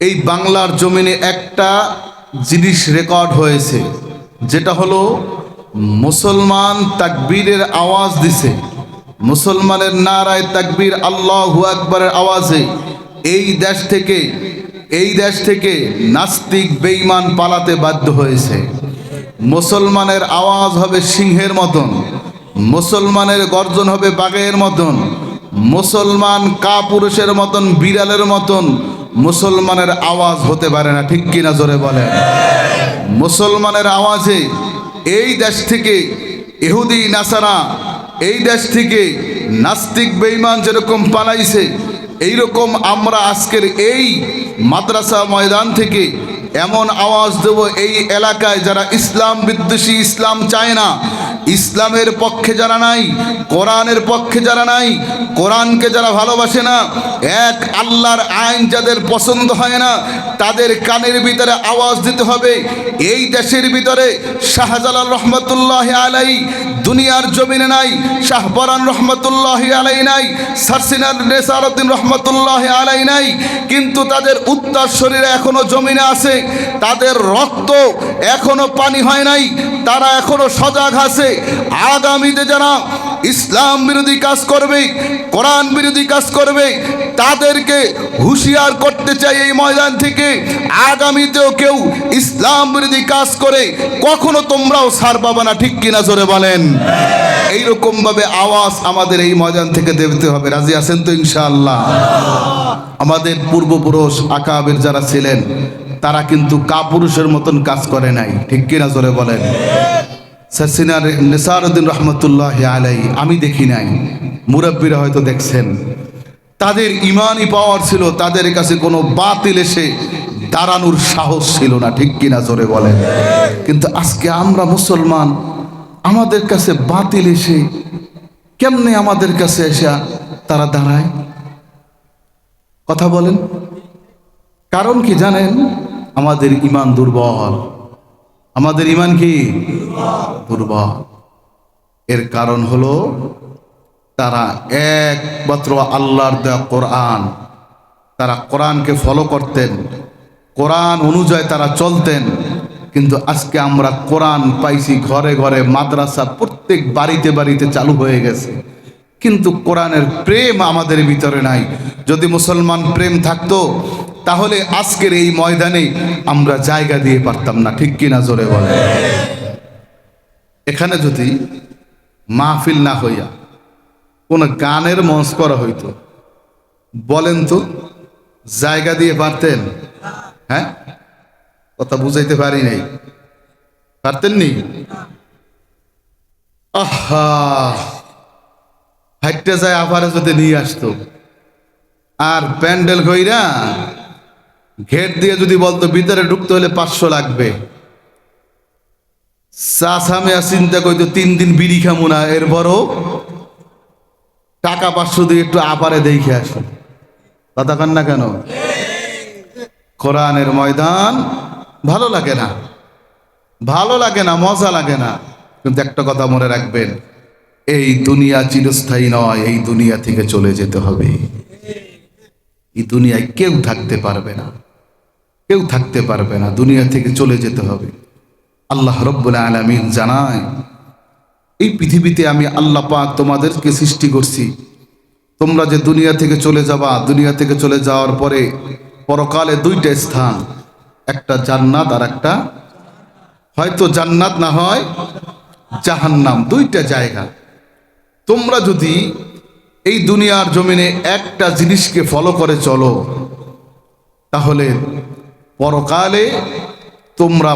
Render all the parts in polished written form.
এই বাংলার জমিনে একটা জিনিস রেকর্ড হয়েছে, যেটা হলো মুসলমান তাকবীরের আওয়াজ দিছে, মুসলমানের নারায়ে তাকবীর আল্লাহু আকবারের আওয়াজে এই দেশ থেকে নাস্তিক বেঈমান পালাতে বাধ্য হয়েছে। মুসলমানের আওয়াজ হবে সিংহের মতন, মুসলমানের গর্জন হবে বাঘের মতন, মুসলমান কাপুরুষের মতন, বিড়ালের মতন মুসলমানের আওয়াজ হতে পারে না। ঠিক কিনা জোরে বলেন। মুসলমানের আওয়াজে এই দেশ থেকে ইহুদি নাসারা, এই দেশ থেকে নাস্তিক বেঈমান যেরকম পালাইছে, এইরকম আমরা আজকের এই মাদ্রাসা ময়দান থেকে এমন আওয়াজ দেব এই এলাকায় যারা ইসলাম বিদ্বেষী, ইসলাম চায় না, ইসলামের পক্ষে যারা নাই, কোরআনের পক্ষে যারা নাই, কোরআনকে যারা ভালোবাসে না, এক আল্লাহর আইন যাদের পছন্দ হয় না, তাদের কানের ভিতরে আওয়াজ দিতে হবে। এই দেশের ভিতরে শাহজালাল রহমতুল্লাহ আলাই দুনিয়ার জমিনে নাই, শাহপরান রহমতুল্লাহ আলাই নাই, সারসিনার নেসারউদ্দিন রহমতুল্লাহ আলাই নাই, কিন্তু তাদের উত্তর শরীরে এখনো জমিনে আছে, তাদের রক্ত এখনো পানি হয় নাই, তারা এখনো সজাগ আছে। আগামীতে যারা ইসলাম বিরোধী কাজ করবে, কোরআন বিরোধী কাজ করবে, তাদেরকে হুঁশিয়ার করতে চাই এই ময়দান থেকে, আগামীতেও কেউ ইসলাম বিরোধী কাজ করে কখনো তোমরাও ছাড় পাবে না। ঠিক কিনা জোরে বলেন। এইরকম ভাবে আওয়াজ আমাদের এই ময়দান থেকে দিতে হবে। রাজি আছেন তো ইনশাআল্লাহ? আমাদের পূর্বপুরুষ আকাবের যারা ছিলেন তারা কিন্তু কাপুরুষের মতন কাজ করে নাই। ঠিক কিনা জোরে বলেন। সারসিনার নেসারউদ্দিন রহমতুল্লাহ আলাই আমি দেখি নাই, মুরব্বীরা হয়তো দেখছেন, তাদের ইমানি পাওয়ার ছিল, তাদের কাছে কোনো বাতিল এসে দাঁড়ানোর সাহস ছিল না। ঠিক কিনা জোরে বলেন। কিন্তু আজকে আমরা মুসলমান, আমাদের কাছে বাতিল এসে কেমনে আমাদের কাছে এসে তারা দাঁড়ায়? কথা বলেন। কারণ কি জানেন? আমাদের ইমান দুর্বল। আমাদের ইমান কি দুর্বল। এর কারণ হলো তারা একমাত্র আল্লাহর দেওয়া কোরআন, তারা কোরআনকে ফলো করতেন, কোরআন অনুযায়ী তারা চলতেন। কিন্তু আজকে আমরা কোরআন পাইছি ঘরে ঘরে, মাদ্রাসা প্রত্যেক বাড়িতে বাড়িতে চালু হয়ে গেছে, কিন্তু কোরআনের প্রেম আমাদের ভিতরে নাই। যদি মুসলমান প্রেম থাকতো তাহলে আজকের এই ময়দানে আমরা জায়গা দিয়ে পারতাম না। ঠিক কিনা জোরে বলে। এখানে যদি মাহফিল না হইয়া কোন গানের মঞ্চ করা হইতো, বলেন তো জায়গা দিয়ে পারতেন? হ্যাঁ, কথা বুঝাইতে পারি নাই, পারতেন নি? আহা, হাইটে যায় আবার যদি নিয়ে আসতো, আর প্যান্ডেল কইরা গেট দিয়ে যদি বলতো ভিতরে ঢুকতে হলে 500 লাগবে, চাষামিয়া চিন্তা করতো 3 দিন বিড়ি খামু না, এরপরও টাকা 500 দিয়ে একটু আপারে দেখে আসো। কথা কান না কেন? কোরআনের ময়দান ভালো লাগে না, ভালো লাগে না, মজা লাগে না। কিন্তু একটা কথা মনে রাখবেন, এই দুনিয়া চিরস্থায়ী নয়, এই দুনিয়া থেকে চলে যেতে হবে। এই দুনিয়ায় কেউ থাকতে পারবে না, কেউ থাকতে পারবে না, দুনিয়া থেকে চলে যেতে হবে। আল্লাহ রব্বুল আলামিন জানায়, এই পৃথিবীতে আমি আল্লাহ পাক তোমাদেরকে সৃষ্টি করছি, তোমরা যে দুনিয়া থেকে চলে যাবা, দুনিয়া থেকে চলে যাওয়ার পরে পরকালে 2টা স্থান, একটা জান্নাত আর একটা হয়তো জান্নাত না হয় জাহান্নাম, 2টা জায়গা। তোমরা যদি এই দুনিয়ার জমিনে একটা জিনিসকে ফলো করে চলো, তাহলে পরকালে তোমরা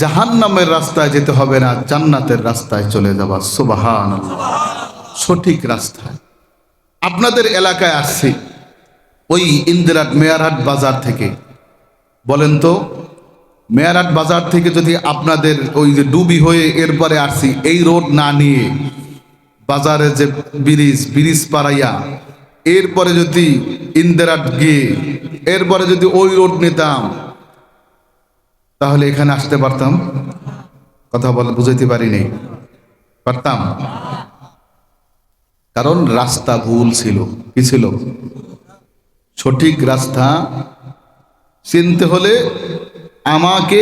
জাহান্নামের রাস্তায় যেতে হবে না, জান্নাতের রাস্তায় চলে যাবা। সুবহানাল্লাহ। সঠিক রাস্তায়। আপনাদের এলাকায় আসছি ওই ইন্দিরাট মেয়ারহাট বাজার থেকে, বলেন তো মেয়ারহাট বাজার থেকে যদি আপনাদের ওই যে ডুবি হয়ে এরপরে আসছি, এই রোড না নিয়ে বাজারে যে ব্রিজ পাড়াইয়া এরপরে যদি ইন্দিরাট গিয়ে এরপরে যদি ওই রোড নিতাম, তাহলে এখানে আসতে পারতাম? কথা বলে বুঝাইতে পারিনি, পারতাম? কারণ রাস্তা ভুল ছিল। কি ছিল? সঠিক রাস্তা চিনতে হলে আমাকে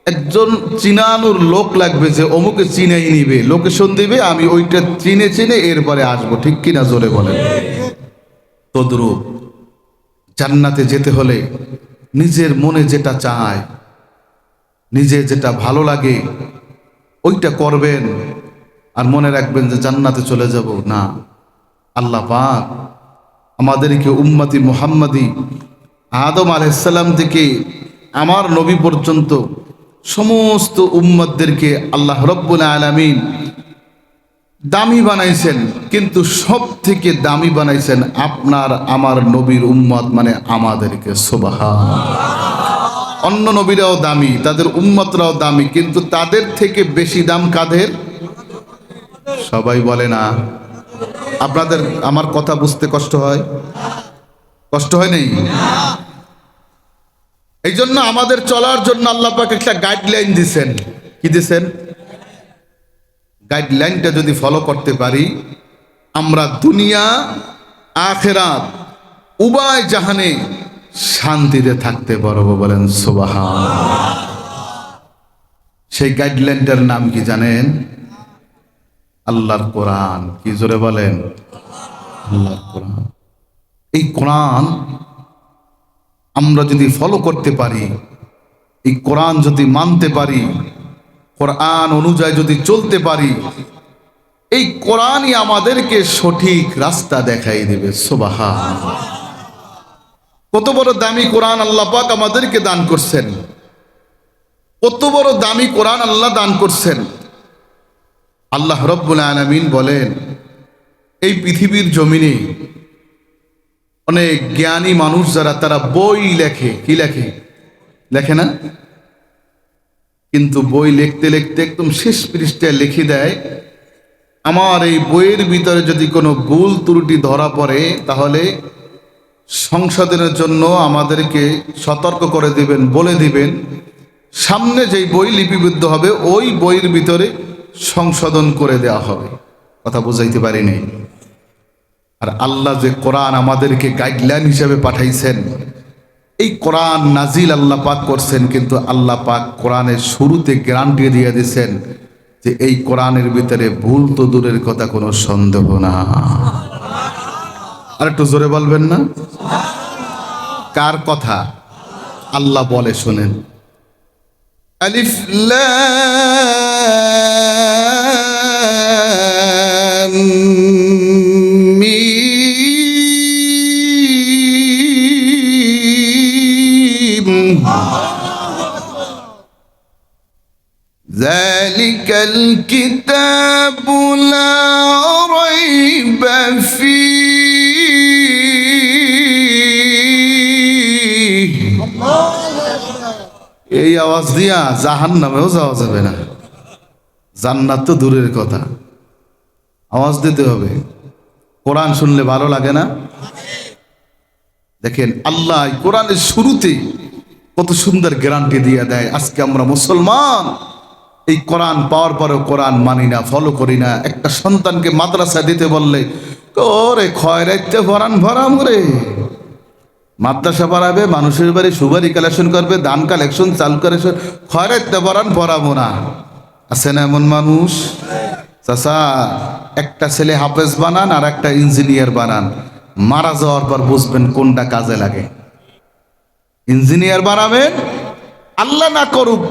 একজন চিনানোর লোক লাগবে, যে অমুকে চিনাই নিবে, লোকেশন দিবে, আমি ওইটা চিনে চিনে এরপরে আসবো। ঠিক কিনা জোরে বলেন? তদ্রূপ জান্নাতে যেতে হলে নিজের মনে যেটা চায়, নিজে যেটা ভালো লাগে ওইটা করবেন, আর মনে রাখবেন যে জান্নাতে চলে যাব না। আল্লাহ পাক আমাদেরকে উম্মতি মুহাম্মাদি আদম আলাইহিস সালাম থেকে আমার নবী পর্যন্ত সমস্ত উম্মতদেরকে আল্লাহ রব্বুল আলামিন দামি বানাইছেন, কিন্তু সব থেকে দামি বানাইছেন আপনার আমার নবীর উম্মত, মানে আমাদেরকে। সুবহানাল্লাহ। অন্য নবীরাও দামি, তাদের উম্মতরাও দামি, কিন্তু তাদের থেকে বেশি দাম কাদের? সবাই বলে না। আপনাদের আমার কথা বুঝতে কষ্ট হয়? কষ্ট হয় নেই? এই জন্য আমাদের চলার জন্য আল্লাহ পাক একটা গাইডলাইন দিছেন। কি দিছেন? গাইডলাইনটা যদি ফলো করতে পারি, আমরা দুনিয়া আখিরাত উভয় জাহানে শান্তিতে থাকতে পারবো। বলেন সুবহানাল্লাহ। সেই গাইডলাইনটার নাম কি জানেন? আল্লাহর কোরআন। কি জোরে বলেন? আল্লাহর কোরআন। এই কোরআন আমরা যদি ফলো করতে পারি, এই কোরআন যদি মানতে পারি, কোরআন অনুযায়ী যদি চলতে পারি, এই কোরআনই আমাদেরকে সঠিক রাস্তা দেখাই দেবে। সুবহানাল্লাহ। কত বড় দামি কোরআন আল্লাহ পাক আমাদেরকে দান করছেন, কত বড় দামি কোরআন আল্লাহ দান করছেন। আল্লাহ রব্বুল আলামিন বলেন, এই পৃথিবীর জমিনে অনেক জ্ঞানী মানুষ যারা, তারা বই লেখে। কি লেখে? লেখে না? কিন্তু বই লিখতে লিখতে একদম শেষ পৃষ্ঠায় লিখে দেয়, আমার এই বইয়ের ভিতরে যদি কোনো ভুল ত্রুটি ধরা পড়ে তাহলে সংশোধনের জন্য আমাদেরকে সতর্ক করে দিবেন, বলে দিবেন, সামনে যেই বই লিপিবদ্ধ হবে ওই বইয়ের ভিতরে সংশোধন করে দেওয়া হবে। কথা বুঝাইতে পারি নাই? আর আল্লাহ যে কোরআন আমাদেরকে গাইডলাইন হিসেবে পাঠাইছেন, এই কোরআন নাজিল আল্লাহ পাক করছেন, কিন্তু আল্লাহ পাক কোরআনের শুরুতে গ্যারান্টি দিয়ে দিয়েছেন যে এই কোরআনের ভিতরে ভুল তো দূরের কথা, কোনো সন্দেহ না। আর একটু জোরে বলবেন না? কার কথা? আল্লাহ বলে, শোনেন, আলিফ লাম মিম যালিকাল কিতাবু লা রাইবা ফীহি। এই আওয়াজ দিয়া জাহান্নামেও যাওয়া যাবে না, জান্নাত তো দূরের কথা। আওয়াজ দিতে হবে। কোরআন শুনলে ভালো লাগে না? দেখেন আল্লাহ কোরআনের শুরুতে কত সুন্দর গ্যারান্টি দিয়ে দেয়। আজকে আমরা মুসলমান, এই কোরআন পাওয়ার পরেও কোরআন মানি না, ফলো করি না। একটা সন্তানকে মাদ্রাসা দিতে বললে, ওরে খয়রাইতে ভরান ভরাম রে, মাদ্রাসা পড়াবে, মানুষের বাড়ি সুবারি কালেকশন করবে, দান কালেকশন, চাল কালেকশন, খয়রাইতে ভরান ভরাবো না। আছে না এমন মানুষ? চাচা, একটা ছেলে হাফেজ বানান আর একটা ইঞ্জিনিয়ার বানান, মারা যাওয়ার পর বুঝবেন কোনটা কাজে লাগে। ইঞ্জিনিয়ার বানাবেন, আল্লাহ না করুক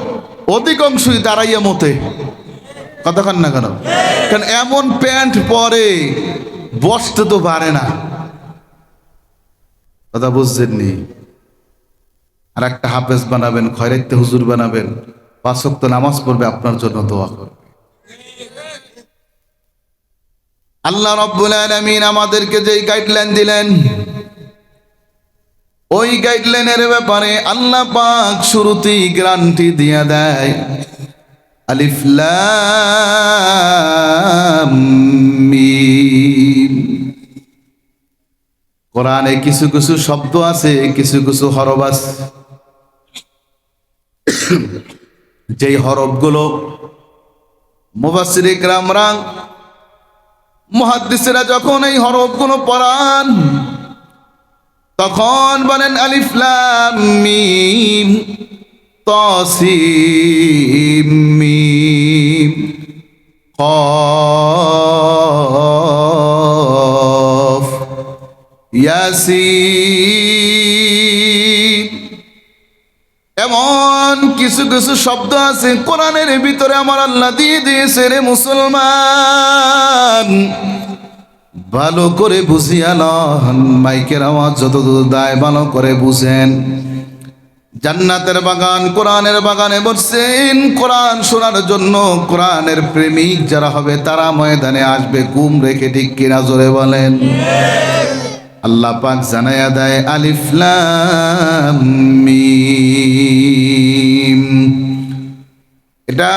অধিকাংশই দাঁড়াইয়া মতে। কতক্ষণ না কেন? কারণ এমন প্যান্ট পরে বসতে তো পারে না। কথা বুঝছেননি? আর একটা হাফেজ বানাবেন, খয়রাইতে হুজুর বানাবেন, 5 ওয়াক্ত নামাজ পড়বে, আপনার জন্য দোয়া করবে। আল্লাহ রাব্বুল আলামিন আমাদেরকে যেই গাইডলাইন দিলেন, ওই গাইডলাইনের ব্যাপারে আল্লাহ পাক শুরুতেই গ্যারান্টি দিয়ে দেয়, আলিফ লাম মিম। কোরআনে কিছু কিছু শব্দ আছে, কিছু কিছু হরফ আছে, যেই হরফগুলো মুফাসসিরে কিরামরা, মুহাদ্দিসেরা যখন এই হরফগুলো পড়ান, তখন বলেন আলিফ লাম মিম তাসিম মিম কফ ইয়াসিন। এমন কিছু কিছু শব্দ আছে কোরআনের ভিতরে আমার আল্লাহ দিয়ে দিয়েছে রে মুসলমান, ভালো করে বুঝিয়া লন। মাইকের আওয়াজ যতদূর দায় ভালো করে বুঝেন। জান্নাতের বাগান, কোরআনের বাগানে বসছেন কোরআন শোনার জন্য। কোরআনের প্রেমিক যারা হবে তারা ময়দানে আসবে ঘুম রেখে, ঠিক কিনা জোরে বলেন। আল্লাহ পাক জানায়া দেয় আলিফ লাম মিম। এটা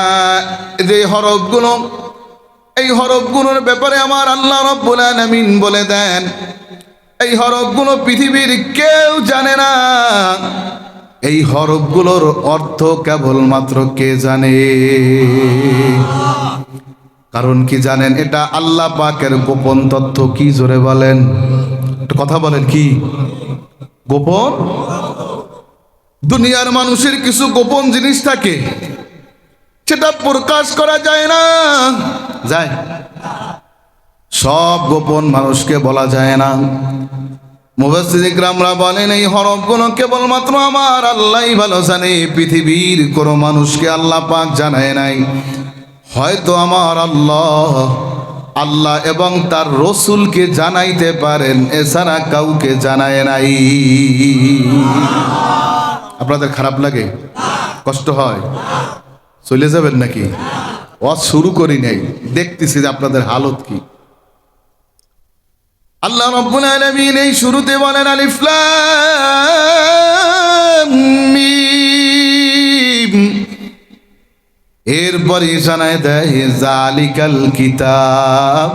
যে হরফগুলো, এই হরফগুলোর ব্যাপারে আমার আল্লাহ রাব্বুল আলামিন বলে দেন এই হরফগুলো পৃথিবীর কেউ জানে না। এই হরফগুলোর অর্থ কেবলমাত্র কে জানে? কারণ কি জানেন? এটা আল্লাহ পাকের গোপন তথ্য। কি জোরে বলেন, কথা বলেন, কি গোপন? দুনিয়ার মানুষের কিছু গোপন জিনিস থাকে, সেটা প্রকাশ করা যায় না। যায়? সব গোপন মানুষকে বলা যায় না। মুফাসসির ইকরামরা বলেন এই হরফগুলো কেবলমাত্র আমার আল্লাহই ভালো জানে। পৃথিবীর কোনো মানুষকে আল্লাহ পাক জানায় নাই। হয়তো আমার আল্লাহ এবং তার রসুলকে জানাইতে পারেন, এছাড়া কাউকে জানায় নাই। আপনাদের খারাপ লাগে? কষ্ট হয়? চলে যাবেন নাকি? ওয়াজ শুরু করি নাই, দেখতেছি যে আপনাদের হালত কি। আল্লাহ রাব্বুল আলামিন এই শুরুতে বলেন আলিফ লাম মিম। এরপরে জানায় দেয় জালিকাল কিতাব।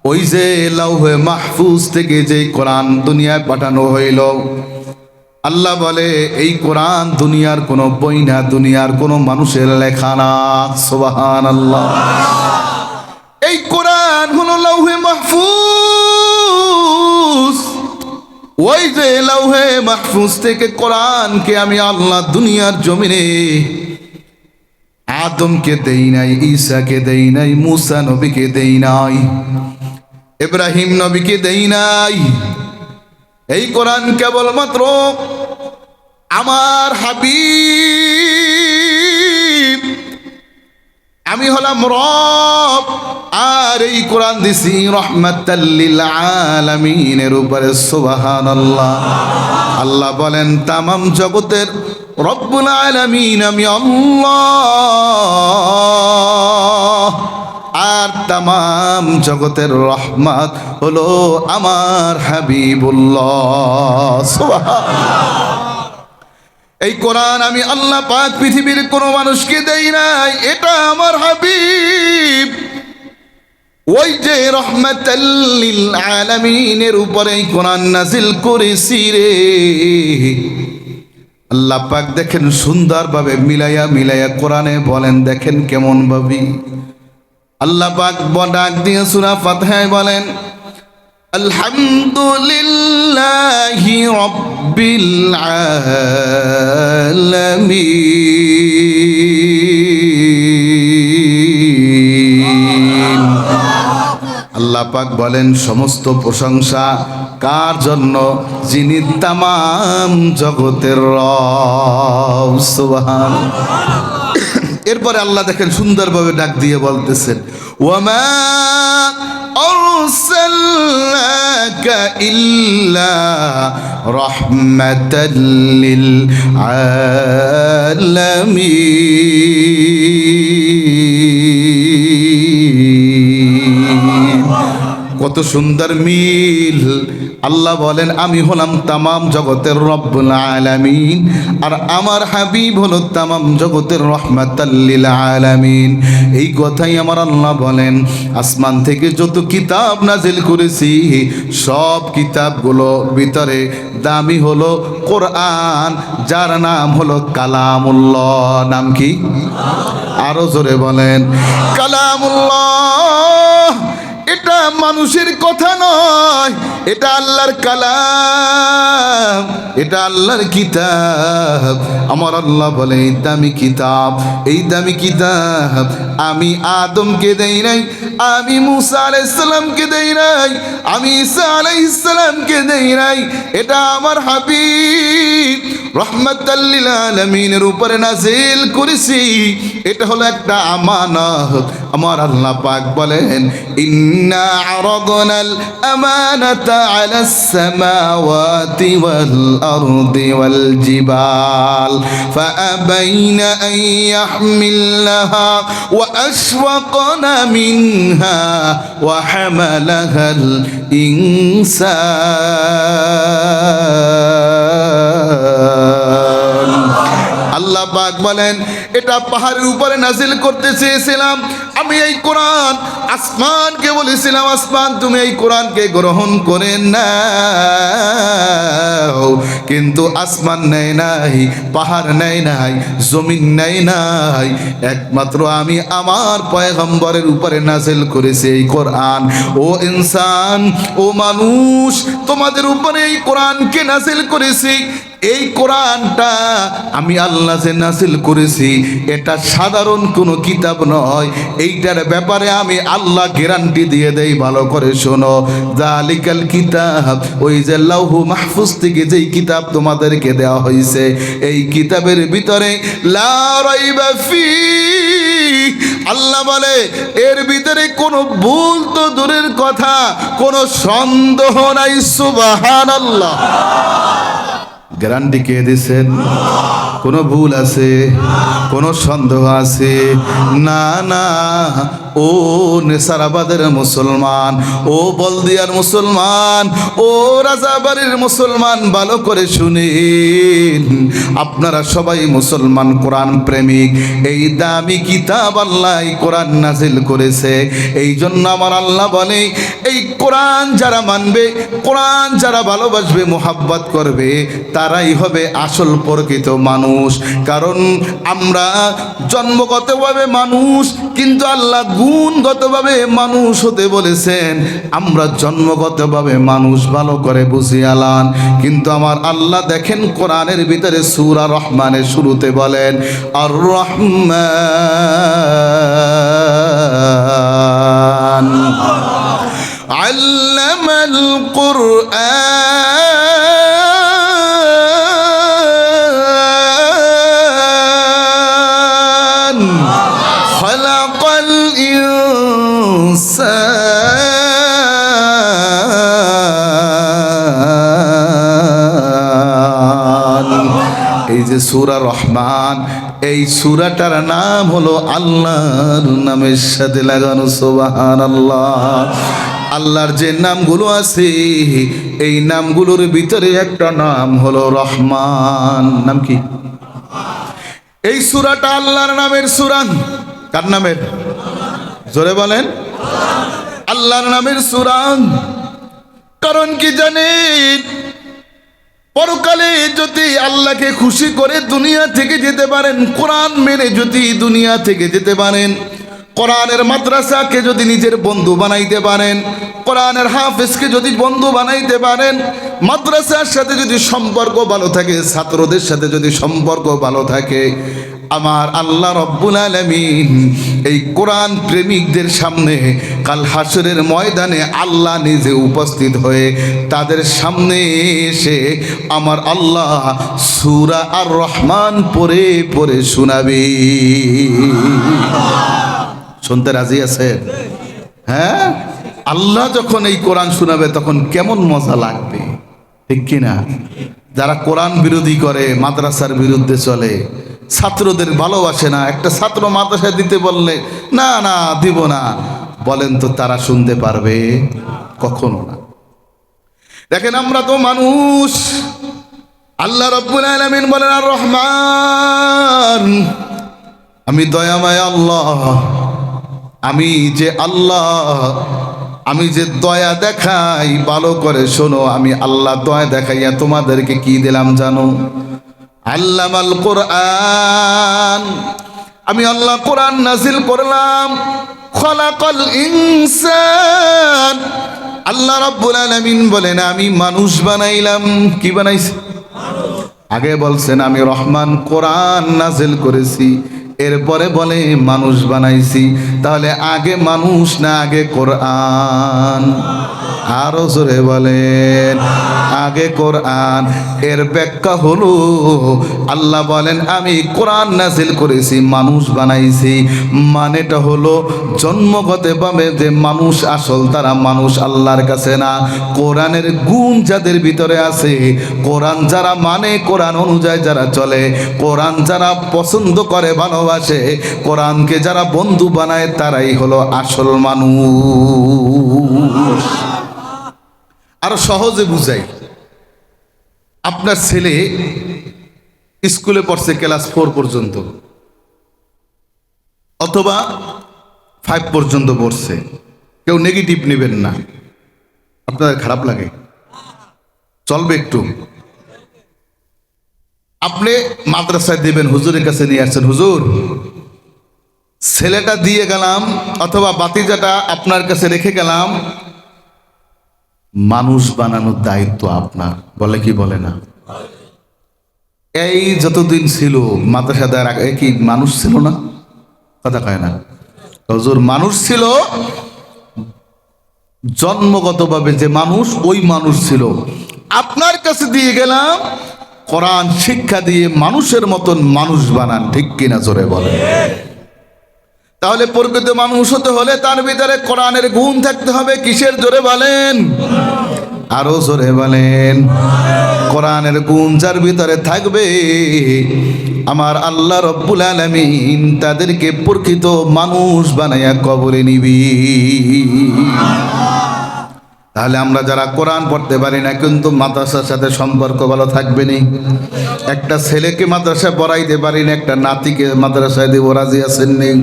ওই যে লাউহে মাহফুজ থেকে যে কোরআন দুনিয়ায় পাঠানো হইল, আল্লাহ বলে এই কোরআন দুনিয়ার কোনো বই না, দুনিয়ার কোনো মানুষের লেখা না। সুবহানাল্লাহ। এই কোরআন হলো লাউহে মাহফুজ। ওই যে লাউহে মাহফুজ থেকে কোরআনকে আমি আল্লাহ দুনিয়ার জমিনে আদমকে দেই নাই, ঈসাকে দেই নাই, মুসা নবীকে দেই নাই, ইব্রাহিম নবীকে দেই নাই। এই কোরআন কেবলমাত্র আমার হাবিব, আমি হলাম রব, আর এই কোরআন দিছি রহমাতাল লিল আলামিনের উপরে। সুবহানাল্লাহ। আল্লাহ বলেন তামাম জগতের রব্বুল আলামিন আমি আল্লাহ, আর তামাম জগতের রহমত হলো আমার হাবিবুল্লাহ। সুবহানাল্লাহ। এই কোরআন আমি আল্লাহ পাক পৃথিবীর কোনো মানুষকে দেই নাই, এটা আমার হাবিব ওই যে রহমাতাল লিল আলামিনের উপরে এই কোরআন নাজিল করেছি রে। আল্লাহ পাক দেখেন সুন্দরভাবে মিলাইয়া মিলাইয়া কোরআনে বলেন, দেখেন কেমন ভাবি আল্লাহ পাক ডাক দিয়ে সূরা ফাতিহায় বলেন আলহামদুলিল্লাহি রাব্বিল আলামিন। আল্লাহ পাক বলেন সমস্ত প্রশংসা কার জন্য? যিনি তামাম জগতের রব। সুবহানাল্লাহ। এরপরে আল্লাহ দেখেন সুন্দরভাবে ডাক দিয়ে বলতেছেন ওয়ামা আরসালনাকা ইল্লা রাহমাতাল লিল আলামিন। কত সুন্দর মিল। আল্লাহ বলেন আমি হলাম তামাম জগতের রব্বুল আলামিন, আর আমার হাবিব হলো তামাম জগতের রহমাতাল লিল আলামিন। এই কথাই আমার আল্লাহ বলেন আসমান থেকে যত কিতাব নাজিল করেছি সব কিতাবগুলো ভিতরে দামি হলো কোরআন, যার নাম হলো কালামুল্লাহ। নাম কি? আরো জোরে বলেন কালামুল্লাহ। এটা মানুষের কথা নয়, এটা আল্লাহর কালাম, এটা আল্লাহর কিতাব। আমার আল্লাহ বলে এই দামি কিতাব, এই দামি কিতাব আমি আদমকে দেই নাই, আমি মুসা আলাইহিস সালামকে দেই নাই, আমি ঈসা আলাইহিস সালামকে দেই নাই। এটা আমার হাবিব রাহমাতাল লিল আলামিনের উপরে নাযিল করেছি। এটা হলো একটা আমানত। আমার আল্লাহ পাক বলেন ইন্না আরাদনাল আমানাতা আলাস সামাওয়াতি ওয়াল আরদি ওয়াল জিবাল ফাআবাইনা আন ইয়াহমিলনাহা ওয়া আশফাকনা মিনহা ওয়া হামালাহাল ইনসান। আল্লাহ পাক বলেন এটা পাহাড়ের উপরে নাজিল করতে চেয়েছিলাম আমি এই কোরআন। আসমানকে বলেছিলাম আসমান তুমি এই কোরআনকে গ্রহণ করে নাও, কিন্তু আসমান নেয় নাই, পাহাড় নেয় নাই, জমিন নেয় নাই, একমাত্র আমি আমার পয়গম্বরের উপরে নাজিল করেছি এই কোরআন। ও ইনসান, ও মানুষ, তোমাদের উপরে এই কোরআনকে নাজিল করেছি। এই কোরআনটা আমি আল্লাহ যে নাজিল করেছি এটা সাধারণ কোনো কিতাব নয়, এইটার ব্যাপারে আমি আল্লাহ গ্যারান্টি দিয়ে দেই। ভালো করে শোনো, যালিকাল কিতাব, ওই যে লাউহ মাহফুজ থেকে যেই কিতাব তোমাদেরকে দেওয়া হয়েছে এই কিতাবের ভিতরে লা রাইবা ফি, আল্লাহ বলে এর ভিতরে কোনো ভুল তো দূরের কথা, কোনো সন্দেহ নাই। সুবহানাল্লাহ। গ্যারান্টি কে দিয়েছেন? কোনো ভুল আছে, কোনো সন্দেহ আছে? না না। ও নেসারাবাদের মুসলমান, ও বলদিয়ার মুসলমান, ও রাজাবাড়ির মুসলমান, ভালো করে শুনেন। আপনারা সবাই মুসলমান, কোরআন প্রেমিক। এই দামি কিতাব আল্লাহ এই কোরআন নাজিল করেছে। এই জন্য আমার আল্লাহ বলে এই কোরআন যারা মানবে, কোরআন যারা ভালোবাসবে, মোহাব্বত করবে, তারাই হবে আসল প্রকৃত মানুষ। কারণ আমরা জন্মগতভাবে মানুষ, কিন্তু আল্লাহ গুণগতভাবে মানুষ হতে বলেছেন। আমরা জন্মগতভাবে মানুষ, ভালো করে বুঝিয়ালান। কিন্তু আমার আল্লাহ দেখেন কোরআনের ভিতরে সূরা রহমানের শুরুতে বলেন আর রহমান আল্লামাল কুরআন খালাকাল ইনসান। এই যে সূরা রহমান, এই সূরাটার নাম হলো আল্লাহর নামের সাথে লাগানো। সুবহানাল্লাহ। আল্লাহর যে নামগুলো আছে এই নামগুলোর ভিতরে একটা নাম হলো রহমান। নাম কি? এই সূরাটা আল্লাহর নামের সূরা। কার নামের? জোরে বলেন। আল্লাহর নামের সূরা। কারণ কি জানেন? পরকালে যদি আল্লাহকে খুশি করে দুনিয়া থেকে যেতে পারেন, কোরআন মেনে যদি দুনিয়া থেকে যেতে পারেন, কোরআনের মাদ্রাসাকে যদি নিজের বন্ধু বানাইতে পারেন, কোরআনের হাফেজকে যদি বন্ধু বানাইতে পারেন, মাদ্রাসার সাথে যদি সম্পর্ক ভালো থাকে, ছাত্রদের সাথে যদি সম্পর্ক ভালো থাকে, আমার আল্লাহ রব্বুল আলামিন এই কোরআন প্রেমিকদের সামনে কাল হাসরের ময়দানে আল্লাহ নিজে উপস্থিত হয়ে তাদের সামনে এসে আমার আল্লাহ সূরা আর রহমান পড়ে পড়ে শোনাবে। শুনতে রাজি আছেন? হ্যাঁ, আল্লাহ যখন এই কোরআন শোনাবে তখন কেমন মজা লাগবে, ঠিক কিনা? যারা কোরআন বিরোধী করে, মাদ্রাসার বিরুদ্ধে চলে, ছাত্রদের ভালোবাসে না, একটা ছাত্র মাদ্রাসায় দিতে বললে না না দিব না, বলেন তো তারা শুনতে পারবে? কখনো না। দেখেন আমরা তো মানুষ। আল্লাহ রাব্বুল আলামিন বলেন আর রহমান, আমি দয়াময় আল্লাহ, আমি যে আল্লাহ, আমি যে দয়া দেখাই। ভালো করে শোনো, আমি আল্লাহ দয়া দেখাইয়া তোমাদেরকে কি দিলাম জানো? আল্লামাল কোরআন। আমি আল্লাহ কোরআন নাজিল করলাম। খলাকাল ইনসান, আল্লাহ রাব্বুল আলামিন বলেন আমি মানুষ বানাইলাম। কি বানাইছি? আগে বলছেন আমি রহমান, কোরআন নাজিল করেছি, এরপরে বলে মানুষ বানাইছি। তাহলে আগে মানুষ না আগে কোরআন? আরো জোরে বলেন আগে কোরআন। এর ব্যাখ্যা হলো আল্লাহ বলেন আমি কোরআন নাজিল করেছি, মানুষ বানাইছি। মানেটা হলো জন্মগতভাবে যে মানুষ আসল তারা মানুষ আল্লাহর কাছে না। কোরআনের গুণ যাদের ভিতরে আছে, কোরআন যারা মানে, কোরআন অনুযায়ী যারা চলে, কোরআন যারা পছন্দ করে ভালোবাসে, কোরআনকে যারা বন্ধু বানায়, তারাই হলো আসল মানুষ। আরো সহজে বুঝাই, আপনার ছেলে স্কুলে পড়ছে ক্লাস 4 পর্যন্ত অথবা 5 পর্যন্ত পড়ছে, কেউ নেগেটিভ নেবেন না, আপনাদের খারাপ লাগে, চলবে একটু। আপনি মাদ্রাসায় দেবেন, হুজুরের কাছে নিয়ে আসছেন, হুজুর ছেলেটা দিয়ে গেলাম অথবা বাতিজাটা আপনার কাছে রেখে গেলাম, মানুষ বানানোর দায়িত্ব আপনার। বলে কি বলে না? এই যতদিন ছিল মাদ্রাসা দেওয়ার আগে কি মানুষ ছিল না? কথা কয় না হুজুর, মানুষ ছিল জন্মগতভাবে, যে মানুষ ওই মানুষ ছিল। আপনার কাছে দিয়ে গেলাম, কোরআন শিক্ষা দিয়ে মানুষের মতন মানুষ বানান। ঠিক কিনা জোরে বলে? তাহলে প্রকৃত মানুষ হতে হলে তার ভিতরে কোরআনের গুণ থাকতে হবে। কিসের? জোরে বলেন, আরো জোরে বলেন। কোরআনের গুণ যার ভিতরে থাকবে, আমার আল্লাহ রব্বুল আলামিন তাদেরকে প্রকৃত মানুষ বানাইয়া কবরে নিবি। তাহলে আমরা যারা কোরআন পড়তে পারি না, কিন্তু মাদ্রাসার সাথে সম্পর্ক ভালো থাকবে না। একটা ছেলেকে মাদ্রাসায় পড়াইতে পারি না, একটা নাতিকে মাদ্রাসায় দেব, রাজি আছেন নেই?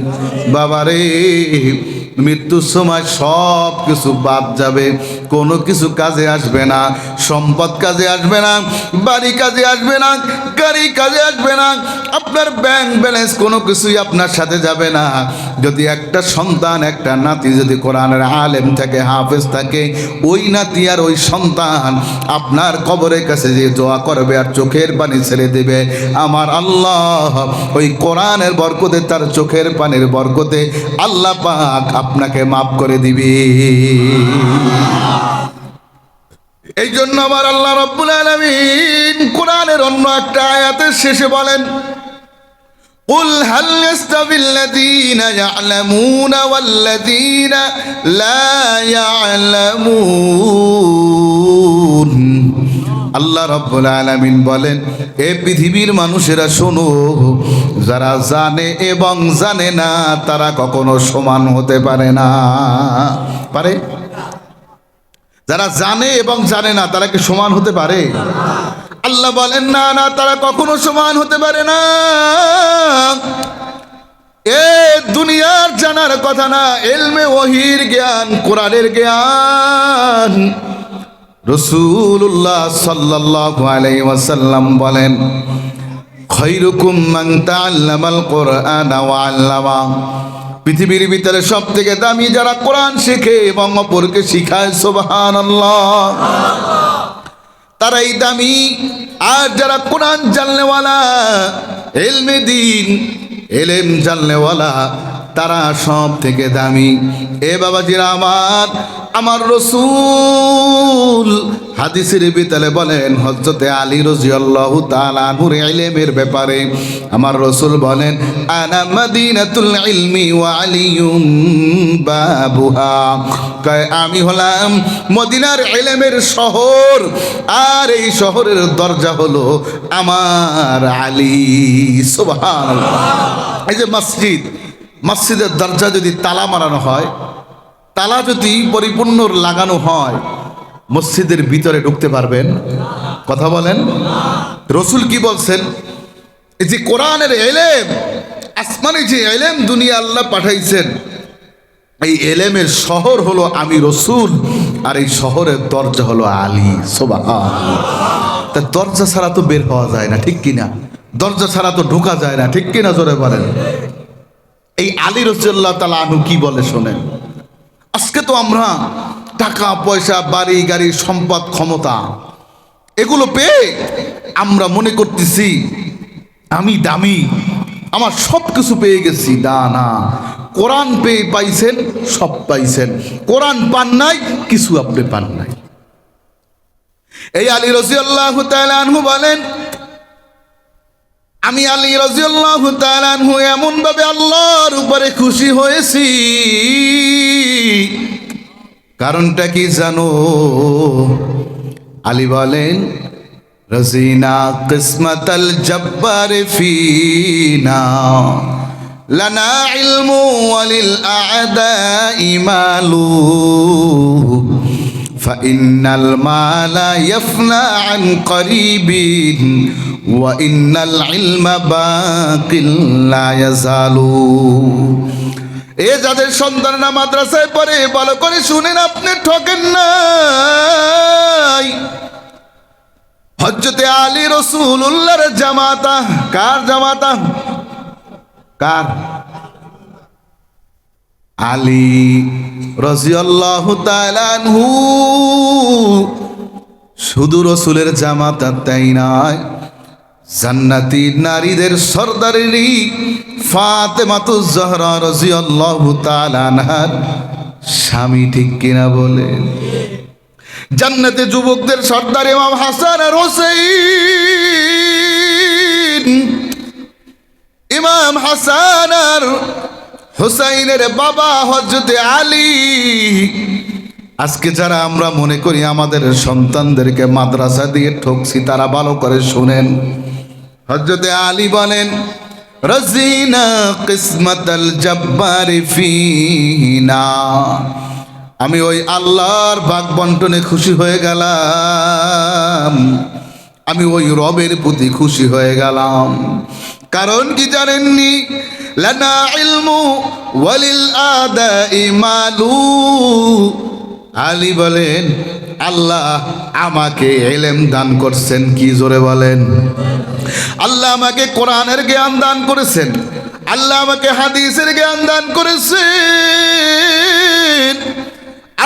বাবারে, মৃত্যুর সময় সব কিছু বাদ যাবে, কোনো কিছু কাজে আসবে না। সম্পদ কাজে আসবে না, বাড়ি কাজে আসবে না, গাড়ি কাজে আসবে না, আপনার ব্যাংক ব্যালেন্স কোনো কিছুই আপনার সাথে যাবে না। যদি একটা সন্তান, একটা নাতি যদি কোরআনের আলেম থাকে, হাফেজ থাকে, ওই নাতি আর ওই সন্তান আপনার কবরের কাছে যে দোয়া করবে আর চোখের পানি ছেড়ে দেবে, আমার আল্লাহ ওই কোরআনের বরকতে, তার চোখের পানির বরকতে আল্লাহ পাক আপনাকে মাফ করে দিবে। এই জন্য আমার আল্লাহ রাব্বুল আলামিন কোরআনের অন্য একটা আয়াতের শেষে বলেন, قل هل يستوي الذين يعلمون والذين لا يعلمون। আল্লাহ রাব্বুল আলামিন বলেন, এ পৃথিবীর মানুষেরা শোনো, যারা জানে এবং জানে না তারা কখনো সমান হতে পারে না। পারে? যারা জানে এবং জানে না তারা কি সমান হতে পারে? আল্লাহ বলেন না, না, তারা কখনো সমান হতে পারে না। এ দুনিয়ার জানার কথা না, ইলমে ওহীর জ্ঞান, কোরআনের জ্ঞান। রাসূলুল্লাহ সাল্লাল্লাহু আলাইহি ওয়াসাল্লাম বলেন, খায়রুকুম মান তাআল্লামাল কুরআনা ওয়া আল্লামা। পৃথিবীর ভিতরে সবথেকে দামি যারা কোরআন শেখে এবং অপরকে শিখায়, সুবহানাল্লাহ, তারাই দামি। আর যারা কোরআন জানলেওয়ালা, ইলমে দ্বীন, ইলম জানলেওয়ালা, তারা সব থেকে দামি। এ বাবাজিরা আমার, আমার রাসূল হাদিসের ভিতরে বলেন, হযরতে আলী রাদিয়াল্লাহু তাআলা আনহুর ইলমের ব্যাপারে আমার রাসূল বলেন, আনা মাদিনাতুল ইলমি ওয়া আলিয়ুম বাবুহা। আমি হলাম মদিনার ইলমের শহর, আর এই শহরের দরজা হলো আমার আলী। সুবহানাল্লাহ। এই যে মসজিদ, মসজিদের দরজা যদি তালা মারানো হয়, তালা যদি পরিপূর্ণ লাগানো হয়, মসজিদের ভিতরে ঢুকতে পারবেন? কথা বলেন। রাসূল কি বলছেন? এই যে কোরআনের ইলম, আসমানে যে ইলম দুনিয়া আল্লাহ পাঠাইছেন, এই ইলমের শহর হলো আমি রাসূল, আর এই শহরের দরজা হলো আলী। সুবহানাল্লাহ। তা দরজা ছাড়া তো বের হওয়া যায় না, ঠিক কিনা? দরজা ছাড়া তো ঢোকা যায় না, ঠিক কিনা? জোরে বলেন। এই আলী রাদিয়াল্লাহু তাআলা আনহু কি বলে শোনেন। আজকে তো আমরা টাকা পয়সা বাড়ি গাড়ি সম্পদ ক্ষমতা এগুলো পেয়ে আমরা মনে করতেছি আমি দামি, আমার সব কিছু পেয়ে গেছি। না, কোরআন পেয়ে পাইছেন, সব পাইছেন। কোরআন পান নাই, কিছু আপনি পান নাই। এই আলী রাদিয়াল্লাহু তাআলা আনহু বলেন, আমি আলী রাদিয়াল্লাহু তাআলা আনহু এমন ভাবে আল্লাহর উপরে খুশি হয়েছি, কারণটা কি জানো? আলী বলেন, রাজিনা কিসমাতাল জব্বার ফিনা লানা ইলমু ওয়ালিল আ'দাই মালু ফাইন্নাল মালা ইয়াফনা আন করিবিন ওয়া ইন্নাল ইলমা বাকিল লা ইয়াজালু। এ যাদের সন্তানরা মাদ্রাসায় পড়ে ভালো করে শুনেন, আপনি ঠকেন নাই। হযরতে আলী রাসূলুল্লাহর জামাতা। কার জামাতা? কার? আলী রাদিয়াল্লাহু তাআলা আনহু। শুধু রাসূলের জামাতা তাই নয়, জান্নাতি নারীদের সরদারিনী ফাতেমাতুজ জাহরা রাদিয়াল্লাহু তাআলা আনহার স্বামী। ঠিক কিনা বলেন? জান্নাতে যুবকদের সর্দার ইমাম হাসান আর হোসেন, ইমাম হাসান আর হোসাইনের বাবা হযরতে আলী। আজকে যারা আমরা মনে করি আমাদের সন্তানদেরকে মাদ্রাসা দিয়ে ঠকছি, তারা ভালো করে শুনেন। হযরতে আলী বলেন, রাজিনা কিসমাতাল জব্বারি ফিনা, আমি ওই আল্লাহর ভাগ বন্টনে খুশি হয়ে গেলাম, আমি ওই রবের প্রতি খুশি হয়ে গেলাম। কারণ কি জানেননি? লানা ইলমু ওয়ালিল আদাই মালু। আলী বলেন, আল্লাহ আমাকে ইলম দান করছেন। কি জোরে বলেন? আল্লাহ আমাকে কোরআনের জ্ঞান দান করেছেন, আল্লাহ আমাকে হাদিসের জ্ঞান দান করেছেন।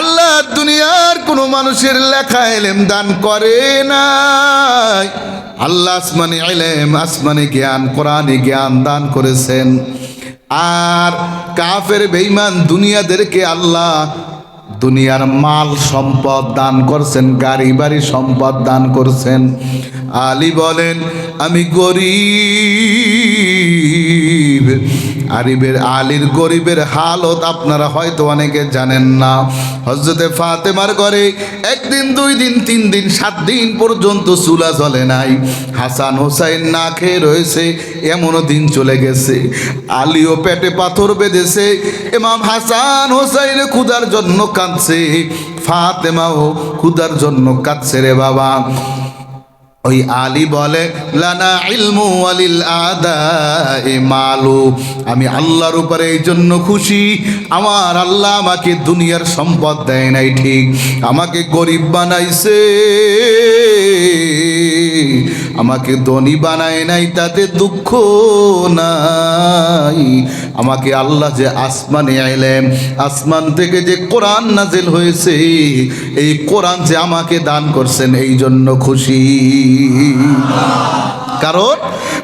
আল্লাহ দুনিয়ার কোনো মানুষের লেখা ইলম দান করে নাই। আল্লাহ আসমানি ইলম, আসমানি জ্ঞান, কোরআনি জ্ঞান দান করেছেন। আর কাফের বেঈমান দুনিয়াদেরকে আল্লাহ দুনিয়ার মাল সম্পদ দান করছেন, গাড়ি বাড়ি সম্পদ দান করছেন। আলী বলেন, আমি গরিব। আলীর গরিবের হালত আপনারা হয়তো অনেকে জানেন না। হযরতে ফাতেমার ঘরে একদিন, 2 দিন, 3 দিন, 7 দিন পর্যন্ত চুলা জ্বলে নাই। হাসান হোসাইন না খেয়ে রয়েছে, এমনও দিন চলে গেছে। আলীও পেটে পাথর বেঁধেছে, ইমাম হাসান হোসাইন ক্ষুধার জন্য কাঁদছে, ফাতেমাও ক্ষুধার জন্য কাঁদছে রে বাবা। ওই আলী বলে, লানা ইলমু ওয়ালিল আদাই মালু, আমি আল্লাহর উপরে এই জন্য খুশি, আমার আল্লাহ আমাকে দুনিয়ার সম্পদ দেয় নাই, ঠিক আমাকে গরিব বানাইছে, আমাকে ধনী বানায় নাই, তাতে দুঃখ নাই। আমাকে আল্লাহ যে আসমানে ইলম, আসমান থেকে যে কোরআন নাজিল হয়েছে, এই কোরআন যে আমাকে দান করছেন, এই জন্য খুশি। কারণ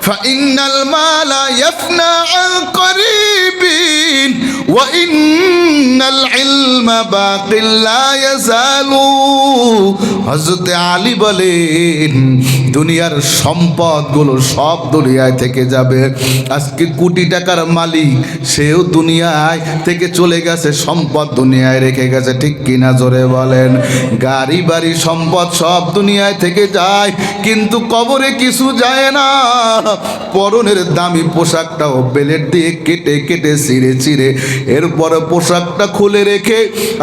ফাইন্নাল মালা ইয়াফনা আন করিবিন ওয়া ইন্নাল ইলমা বাকিল লা ইয়াজালু। হযরত আলী বলেন, দুনিয়ার সম্পদগুলো সব দুনিয়ায় থেকে যাবে। আজকে কোটি টাকার মালিক, সেও দুনিয়ায় থেকে চলে গেছে, সম্পদ দুনিয়ায় রেখে গেছে। ঠিক কিনা জোরে বলেন? গাড়ি বাড়ি সম্পদ সব দুনিয়ায় থেকে যায়, কিন্তু কবরে কিছু যায় না। পরনের দামি পোশাকটাও বেলেট দিয়ে কেটে কেটে চিরে চিরে এরপরে পোশাকটা খুলে রেখে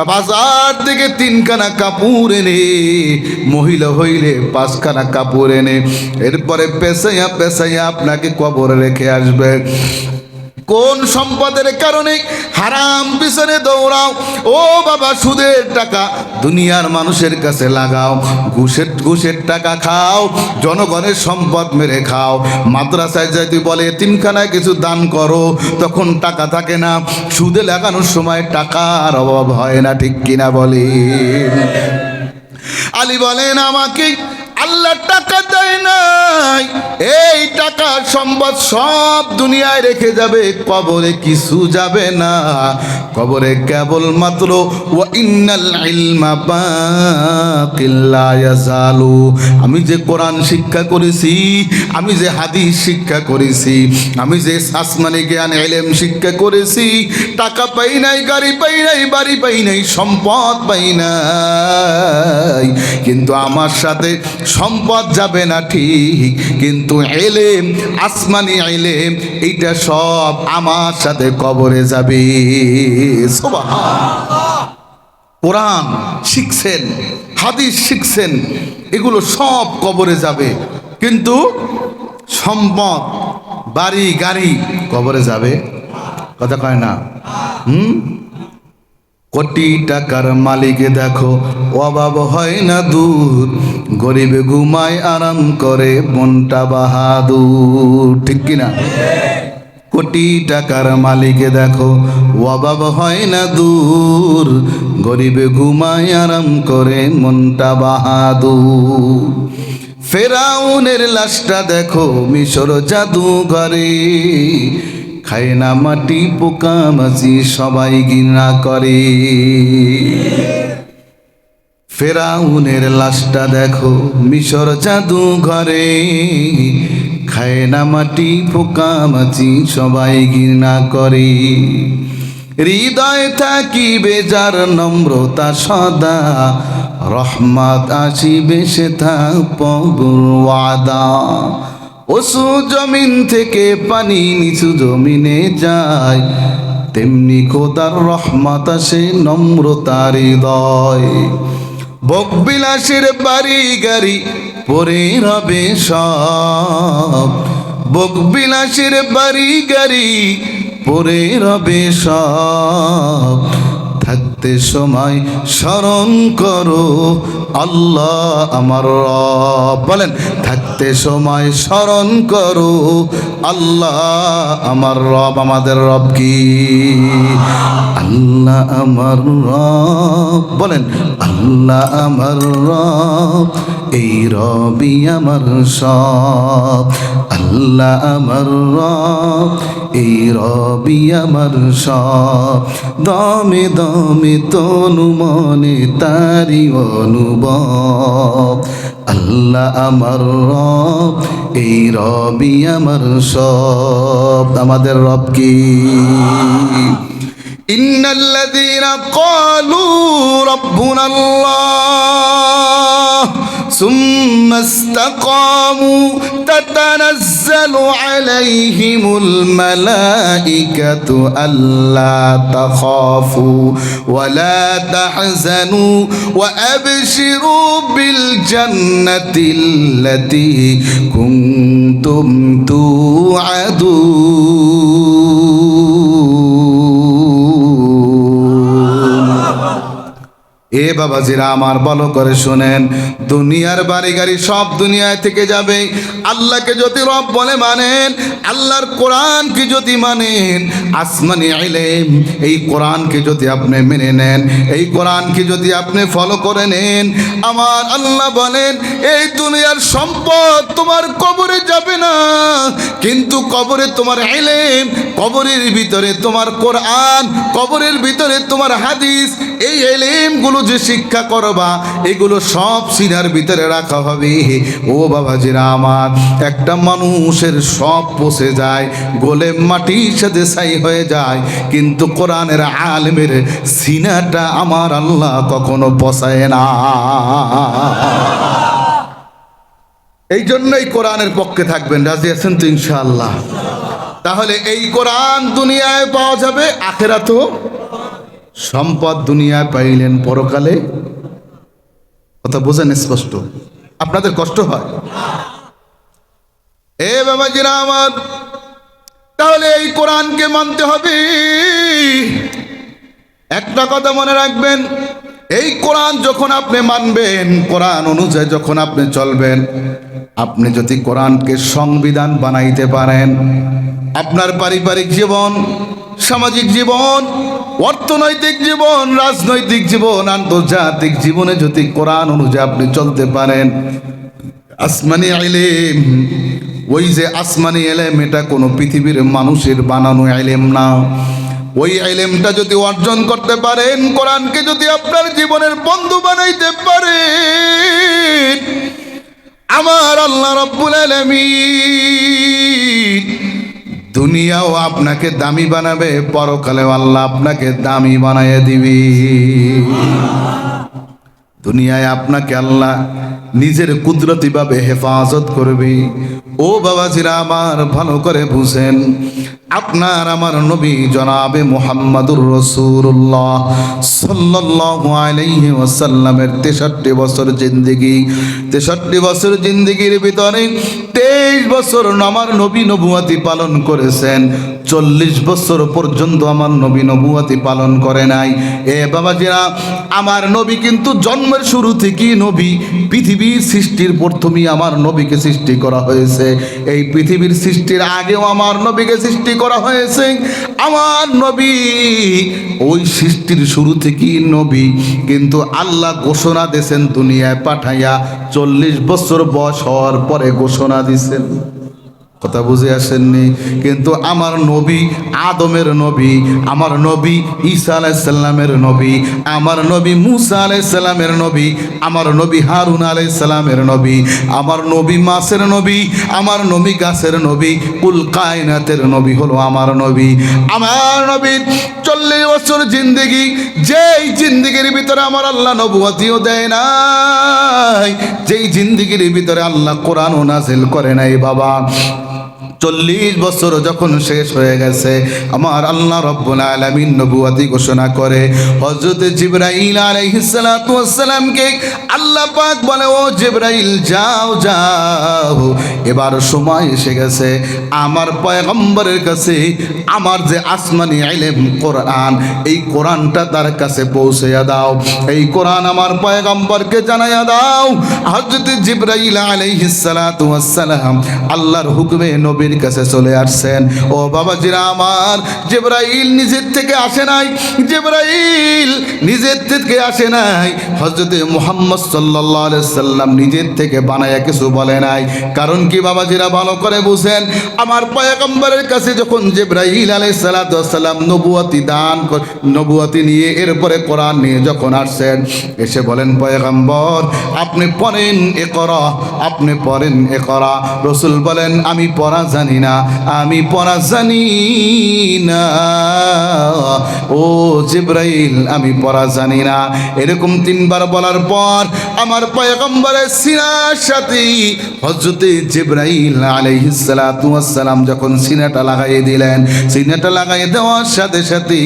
বাজার থেকে 3খানা কাপড় এনে, মহিলা হইলে 5খানা কাপড় এনে এরপরে পেছাইয়া পেছাইয়া আপনাকে কবরে রেখে আসবে। কোন সম্পদের কারণে হারাম পিছনে দৌড়াও? ও বাবা, সুদের টাকা দুনিয়ার মানুষের কাছে লাগাও, ঘুষের টাকা খাও, জনগণের সম্পদ মেরে খাও। মাদ্রাসায় যাইতে বলে এতিমখানায় কিছু দান করো, তখন টাকা থাকে না। সুদে লাগানোর সময় টাকার অভাব হয় না, ঠিক কিনা বলে? আলী বলেন, আমাকে আল্লাহ টাকা দেয় নাই, এই টাকা সম্পদ সব দুনিয়ায় রেখে যাবে, কবরে কিছু যাবে না। কবরে কেবলমাত্র ওয়া ইন্নাল ইলমা বাকিল লা ইয়াজালু, আমি যে কোরআন শিক্ষা করেছি, আমি যে হাদিস শিক্ষা করেছি, আমি যে আসমানি জ্ঞান ইলম শিক্ষা করেছি, টাকা পাই নাই, গাড়ি পাই নাই, বাড়ি পাই নাই, সম্পদ পাই নাই, কিন্তু আমার সাথে সম্পদ যাবে না ঠিক, কিন্তু ইলম, আসমানি ইলম, এইটা সব আমার সাথে কবরে যাবে। সুবহানাল্লাহ। কোরআন শিখছেন, হাদিস শিখছেন, এগুলো সব কবরে যাবে, কিন্তু সম্পদ, বাড়ি গাড়ি কবরে যাবে? কথা কয় না? কোটি টাকার মালিক দেখো অভাব হয় না দূর, গরিবে ঘুমায় আরাম করে মনটা বাহাদুর, ঠিক কিনা? কোটি টাকার মালিক দেখো অভাব হয় না দূর, গরিবে ঘুমায় আরাম করে মনটা বাহাদুর। ফেরাউনের লাশটা দেখো মিশর জাদুঘরে, খায় না মাটি পোকা মাছি সবাই ঘৃণা করে। ফেরাউনের লাশটা দেখো মিশর জাদুঘরে, খায় না মাটি পোকা মাছি সবাই ঘৃণা করে। হৃদয় থাকিবে যার নম্রতা সদা, রহমত আসিবে সে থা প্রভুর ওয়াদা। উঁচু জমিন থেকে পানি নিচু জমিনে যায়, তেমনি খোদার রহমত আসে নম্রতার হৃদয়। ভোগবিলাসের বাড়ি গাড়ি পরে রবে সব, ভোগবিলাসের বাড়ি গাড়ি পরে রবে সব, থাকতে সময় স্মরণ করো আল্লাহ আমার রব। বলেন, থাকতে সময় স্মরণ করো আল্লাহ আমার রব। আমাদের রব কি? আল্লাহ আমার রব। বলেন, আল্লাহ আমার রব, এই রবি আমার সব। আল্লাহ আমার রব, এই রবি আমার সব। দমে দমে তনু মনে তারি অনুভব। আল্লাহ আমার রব, এই রবি আমার সব। আমাদের রব কি? ইন্নাল্লাযীনা ক্বালু রাব্বুনাল্লাহ সুম্মা ইসতাকামু তাতানাজ্জালু আলাইহিমুল মালাইকাতু আল্লা তাখাফু ওয়া লা তাহজানু ওয়া আবশিরু বিল জান্নাতিল্লাতী কুনতুম তুআদুন। এ বাবাজিরা আমার, ভালো করে শোনেন, দুনিয়ার বাড়ি গাড়ি সব দুনিয়ায় থেকে যাবে। আল্লাহকে যদি রব বলে মানেন, আল্লাহর কোরআনকে যদি মানেন, আসমানি ইলম, এই কোরআনকে যদি আপনি মেনে নেন, এই কোরআনকে যদি আপনি ফলো করে নেন, আমার আল্লাহ বলেন এই দুনিয়ার সম্পদ তোমার কবরে যাবে না, কিন্তু কবরে তোমার ইলম, কবরের ভিতরে তোমার কোরআন, কবরের ভিতরে তোমার হাদিস, এই ইলমগুলো যে শিক্ষা করবা, এগুলো সব সিনার ভিতরে রাখা হবে। ও বাবাজিরা আমার, একটা মানুষের সব পচে যায়, গলে মাটির সাথে ছাই হয়ে যায়, কিন্তু কোরআনের আলেমের সিনাটা আমার আল্লাহ কখনো পচায় না। এই জন্যই কোরআনের পক্ষে থাকবেন। রাজি আছেন তো ইনশাআল্লাহ? তাহলে এই কোরআন দুনিয়ায় পাওয়া যাবে, আখিরাতেও সম্পদ দুনিয়ায় পাইলেন, পরকালে কথা বোঝেন স্পষ্ট? আপনাদের কষ্ট হয়? এ বাবাজিরা আমার, তাহলে এই কোরআনকে মানতে হবে। একটা কথা মনে রাখবেন, এই কোরআন যখন আপনি মানবেন, কোরআন অনুযায়ী যখন আপনি চলবেন, আপনি যদি কোরআনকে সংবিধান বানাইতে পারেন, আপনার পারিবারিক জীবন, সামাজিক জীবন, অর্থনৈতিক জীবন, রাজনৈতিক জীবন, আন্তর্জাতিক জীবনে যদি কোরআন অনুযায়ী আপনি চলতে পারেন, আসমানি ইলম, ওই যে আসমানি ইলম, এটা কোনো পৃথিবীর মানুষের বানানো ইলম না। ওই ইলমটা যদি অর্জন করতে পারেন, কোরআনকে যদি আপনার জীবনের বন্ধু বানাইতে পারেন, আমার আল্লাহ রাব্বুল আলামিন দুনিয়াও আপনাকে দামি বানাবে, পরকালেও আল্লাহ আপনাকে দামি বানাইয়ে দিবে। দুনিয়ায় আপনাকে আল্লাহ নিজের কুদরতিভাবে হেফাজত করবে। ও বাবাজিরা আমার, ভালো করে বুঝেন, আপনার আমার নবী জনাবে মুহাম্মাদুর রাসূলুল্লাহ সাল্লাল্লাহু আলাইহি ওয়াসাল্লামের 63 বছর জিন্দেগি, 63 বছর জিন্দেগির ভিতরে 23 বছর আমার নবী নবুয়তি পালন করেছেন। 40 বছর পর্যন্ত আমার নবী নবুয়তি পালন করে নাই। এ বাবাজিরা, আমার নবী কিন্তু জন্মের শুরু থেকেই নবী। পৃথিবীর সৃষ্টির প্রথমেই আমার নবীকে সৃষ্টি করা হয়েছে। এই পৃথিবীর সৃষ্টির আগেও আমার নবীকে সৃষ্টি করা হয়েছে। আমার নবী ওই সৃষ্টির শুরু থেকেই নবী, কিন্তু আল্লাহ ঘোষণা দিয়েছেন দুনিয়ায় পাঠাইয়া 40 বছর বয়স হওয়ার পরে ঘোষণা দিয়েছেন। কথা বুঝে আসেননি? কিন্তু আমার নবী আদমের নবী, আমার নবী ঈসা আলাইহিস সালামের নবী, আমার নবী মুসা আলাইহিস সালামের নবী, আমার নবী হারুন আলাইহিস সালামের নবী, আমার নবী মাছের নবী, আমার নবী গাছের নবী, কুল কায়নাতের নবী হলো আমার নবী। আমার নবীর 40 বছর জিন্দেগি, যেই জিন্দেগির ভিতরে আমার আল্লাহ নবুয়তিও দেয় নাই, যেই জিন্দেগির ভিতরে আল্লাহ কোরআনও নাজিল করে নাই বাবা। 40 বছর যখন শেষ হয়ে গেছে, আমার আল্লাহ রাব্বুল আলামিন নবুয়তি ঘোষণা করে হযরত জিবরাইল আলাইহিস সালাতু ওয়াস সালামকে আল্লাহ পাক বলে, ও জিবরাইল যাও যাও, এবার সময় এসে গেছে আমার পয়গম্বরের কাছে আমার যে আসমানি ইলম কোরআন, এই কোরআনটা তার কাছে পৌঁছাইয়া দাও, এই কোরআন আমার পয়গম্বরকে জানাইয়া দাও। হযরত জিবরাইল আলাইহিস সালাতু ওয়াস সালাম আল্লাহর হুকুমে নবীর কাছে চলে আসছেন। ও বাবাজিরা আমার, জিবরাইল নিজের থেকে আসে নাই, জিবরাইল নিজের থেকে আসে নাই, হযরত মুহাম্মদ সাল্লাল্লাহু আলাইহি সাল্লাম নিজের থেকে বানায়া কিছু বলে নাই। কারণ কি বাবাজিরা ভালো করে বুঝেন, আমার পয়গম্বরের কাছে যখন জিবরাইল আলাইহিস সালাতু ওয়াস সালাম নবুয়তি নিয়ে এরপরে কোরআন নিয়ে যখন আসছেন, এসে বলেন পয়গম্বর আপনি পড়েন ইকরা, আপনি পড়েন ইকরা। রাসূল বলেন আমি পড়া জানি না, আমি পড়া জানি না, ও জিবরাইল আমি পড়া জানি না। এরকম 3 বার বলার পর আমার পয়গম্বরের সিনার সাথে হযরত জিবরাইল আলাইহিস সালাতু ওয়াস সালাম যখন সিনাটা লাগাই দিলেন, সিনাটা লাগাই দেওয়ার সাথে সাথে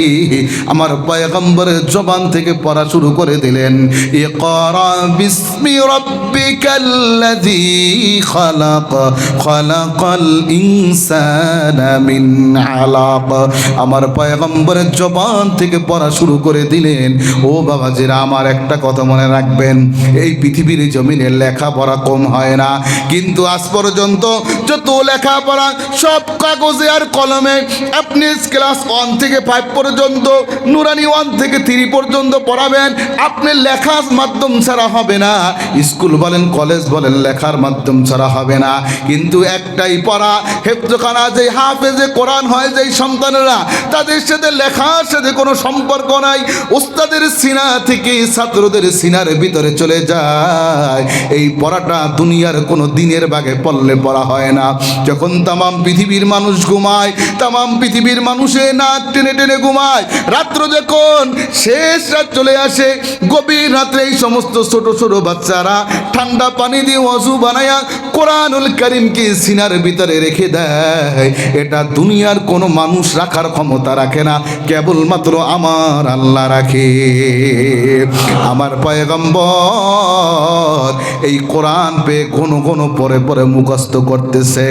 আমার পয়গম্বরের জবান থেকে পড়া শুরু করে দিলেন, ইকরা বিসমি রাব্বিকাল্লাযী খালাক, খালাকাল ইনসানা মিন আলাক। আমার পয়গম্বরের জবান থেকে পড়া শুরু করে দিলেন। ও বাবাজিরা আমার, একটা কথা মনে রাখবেন, এই পৃথিবীর জমিনে লেখাপড়া কম হয় না, কিন্তু আজ পর্যন্ত যত লেখাপড়া সব কাগজে আর কলমে। আপনি ক্লাস 1 থেকে 5 পর্যন্ত, নুরানি 1 থেকে 3 পর্যন্ত পড়াবেন, আপনি লেখার মাধ্যম ছাড়া হবে না। স্কুল বলেন, কলেজ বলেন, লেখার মাধ্যম ছাড়া হবে না। কিন্তু একটাই পড়া, হেফজখানা, যে হাফেজে কোরআন হয় যেই সন্তানেরা, তাদের সাথে লেখার সাথে কোনো সম্পর্ক নাই। উস্তাদের সিনা থেকে ছাত্রদের সিনার ভিতরে চলে যায়। এই পড়াটা দুনিয়ার কোনো দিনের বাগে পড়লে পড়া হয় না। যখন তামাম পৃথিবীর মানুষ ঘুমায়, তামাম পৃথিবীর মানুষে নাক টেনে টেনে ঘুমায়, রাত্র যখন শেষ রাত চলে আসে, গভীর রাত্রে এই সমস্ত ছোট ছোট বাচ্চারা ঠান্ডা পানি দিয়ে ওযু বানায়া কোরআনুল কারীমকে সিনার ভিতরে রেখে দেয়। এটা দুনিয়ার কোনো মানুষ রাখার ক্ষমতা রাখে না, কেবলমাত্র আমার আল্লাহ রাখে। আমার পয়গম্বর এই কোরআন পেয়ে ঘন ঘন পরে পরে মুখস্থ করতেছে।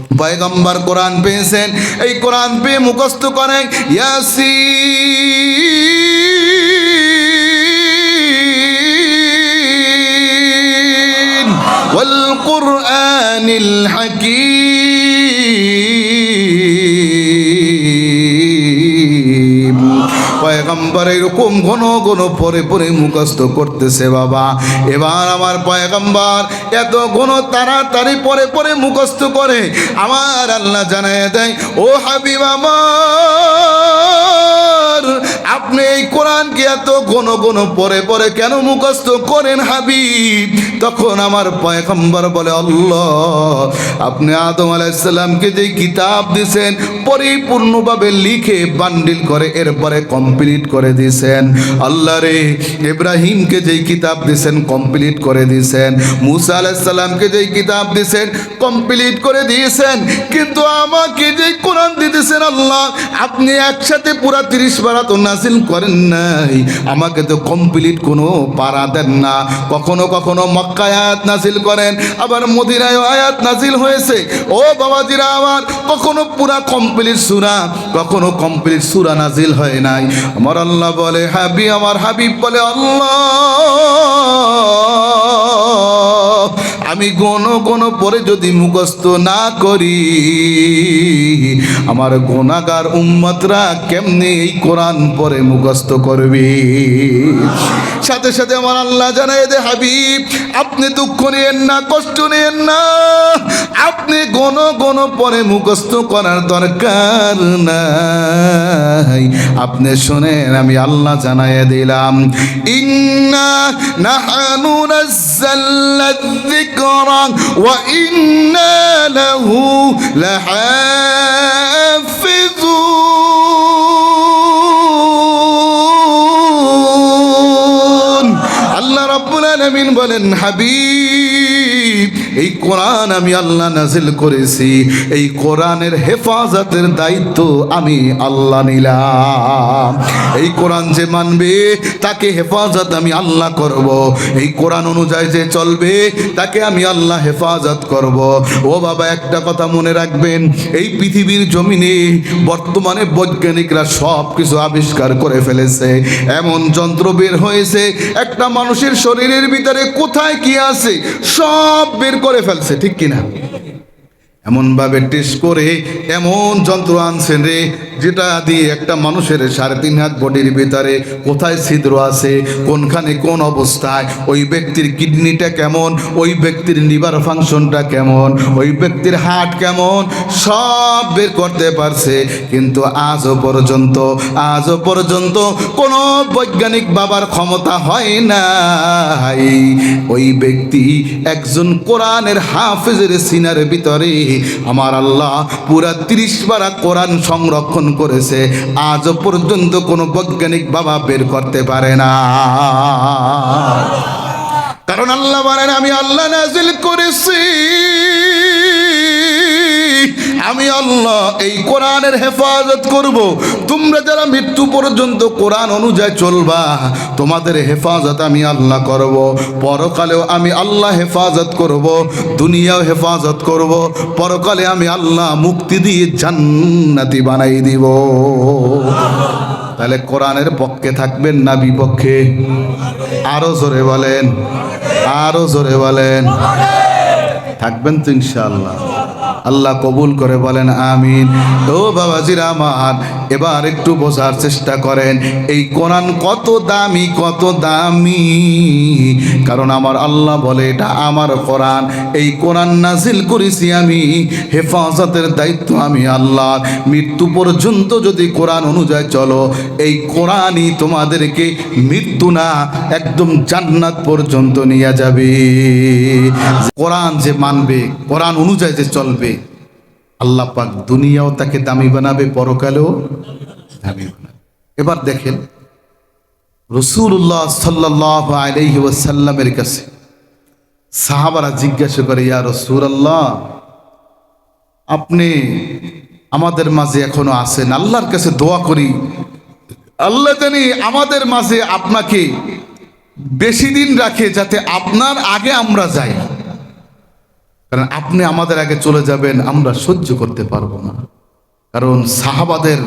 পয়গম্বর কোরআন পেয়েছেন, এই কোরআন পেয়ে মুখস্থ করেন ইয়াসিন ওয়াল কুরআনিল হাকীম। পয়গম্বর এরকম ঘন ঘন পরে পরে মুখস্থ করতেছে বাবা। এবার আমার পয়গম্বর এত ঘন তাড়াতাড়ি পরে পরে মুখস্থ করে আমার আল্লাহ জানায় দেয়, ও হাবিব আমার, আপনি এই কোরআনকে এত ঘন ঘন পরে পরে কেন মুখস্থ করেন হাবিব? তখন আমার পয়গম্বর বলে, আল্লাহ, আপনি আদম আলাইহিস সালামকে যে কিতাব দিয়েছেন পরিপূর্ণভাবে লিখে বান্ডিল করে এরপরে কমপ্লিট করে দিয়েছেন। আল্লাহ রে, ইব্রাহিমকে যেই কিতাব দিয়েছেন কমপ্লিট করে দিয়েছেন, মুসা আলাইহিস সালামকে যেই কিতাব দিয়েছেন কমপ্লিট করে দিয়েছেন, কিন্তু আমাকে যেই কোরআন দিতেছেন আল্লাহ, আপনি একসাথে পুরা 30 পারা তো নাজিল করেন নাই, আমাকে তো কমপ্লিট কোনো পারা দেন না। কখনো কখনো মক্কায় আয়াত নাজিল করেন, আবার মদিনায় আয়াত নাজিল হয়েছে। ও বাবাজিরা আমার, কখনো পুরা কমপ্লিট সূরা, কখনো কমপ্লিট সূরা নাজিল হয় নাই। আমার আল্লাহ বলে, আমার হাবিব বলে, আল্লাহ, আমি গণ গণ পরে যদি মুখস্থ না করি, আমার গুনাহগার উম্মতরা কেমনে এই কোরআন পরে মুখস্থ করবে? সাথে সাথে আমার আল্লাহ জানায় দে, হাবিব, আপনি দুঃখ নিয়েন না, কষ্ট নিয়েন না, আপনি গণ গণ পরে মুখস্থ করার দরকার নাই। আপনি শুনেন, আমি আল্লাহ জানায় দিলাম, ইন্না নাহনু নাযালনা যিকরা ওয়া ইন্না লাহু লাহাফিজুন। আল্লাহ রাব্বুল আলামিন বলেন, হাবিব, এই কোরআন আমি আল্লাহ নাজিল করেছি, এই কোরআনের হেফাজতের দায়িত্ব আমি আল্লাহ নিলাম। এই কোরআন যে মানবে তাকে হেফাজত আমি আল্লাহ করব, এই কোরআন অনুযায়ী যে চলবে তাকে আমি আল্লাহ হেফাজত করব। ও বাবা, একটা কথা মনে রাখবেন, এই পৃথিবীর জমিনে বর্তমানে বৈজ্ঞানিকরা সব কিছু আবিষ্কার করে ফেলেছে, এমন যন্ত্র বের হয়েছে, একটা মানুষের শরীরের ভিতরে কোথায় কি আছে সব বের করে ফেলছে, ঠিক কিনা? এমন ভাবে টেস্ট করে এমন যন্ত্র আনছেন রে, যেটা দিয়ে একটা মানুষের 3.5 হাত বডির ভিতরে কোথায় ছিদ্র আছে, কোনখানে কোন অবস্থায়, ওই ব্যক্তির কিডনিটা কেমন, ওই ব্যক্তির লিভার ফাংশনটা কেমন, ওই ব্যক্তির হার্ট কেমন, সব বের করতে পারছে। কিন্তু আজও পর্যন্ত কোনো বৈজ্ঞানিক বাবার ক্ষমতা হয় নাই ওই ব্যক্তি একজন কোরআনের হাফেজের সিনার ভিতরে আমার আল্লাহ পুরা 30 পারা কোরআন সংরক্ষণ করেছে, আজও পর্যন্ত কোনো বৈজ্ঞানিক বাবা বের করতে পারে না। কারণ আল্লাহ বলেন, আমি আল্লাহ নাজিল করেছি, আমি আল্লাহ এই কোরআনের হেফাজত করব। তোমরা যারা মৃত্যু পর্যন্ত কোরআন অনুযায়ী চলবা, তোমাদের হেফাজত আমি আল্লাহ করব, পরকালেও আমি আল্লাহ হেফাজত করব, দুনিয়াও হেফাজত করব, পরকালে আমি আল্লাহ মুক্তি দিয়ে জান্নাতি বানাই দিব। তাহলে কোরআনের পক্ষে থাকবেন না বিপক্ষে? আরো জোরে বলেন, আরো জোরে বলেন। থাকবেন তো ইনশাআল্লাহ? আল্লাহ কবুল করে বলেন আমিন। ও বাবাজিরা আমার, এবার একটু বোঝার চেষ্টা করেন এই কোরআন কত দামি, কত দামি। কারণ আমার আল্লাহ বলে, এটা আমার কোরআন, এই কোরআন নাজিল করেছি আমি, হেফাজতের দায়িত্ব আমি আল্লাহ। মৃত্যু পর্যন্ত যদি কোরআন অনুযায়ী চলো, এই কোরআনই তোমাদেরকে মৃত্যু না একদম জান্নাত পর্যন্ত নিয়ে যাবে। কোরআন যে মানবে, কোরআন অনুযায়ী যে চলবে, আল্লাহ পাক দুনিয়াও তাকে দামি বানাবে, পরকালেও দামি বানাবে। এবার দেখেন, রাসূলুল্লাহ সাল্লাল্লাহু আলাইহি ওয়াসাল্লামের কাছে সাহাবারা জিজ্ঞাসা করে, ইয়া রাসূলুল্লাহ, আপনি আমাদের মাঝে এখনো আছেন, আল্লাহর কাছে দোয়া করি আল্লাহ জানি আমাদের মাঝে আপনাকে বেশি দিন রাখে, যাতে আপনার আগে আমরা যাই। কারণ আপনি আমাদের আগে চলে যাবেন, আমরা সহ্য করতে পারবো না। কারণ সাহাবাদের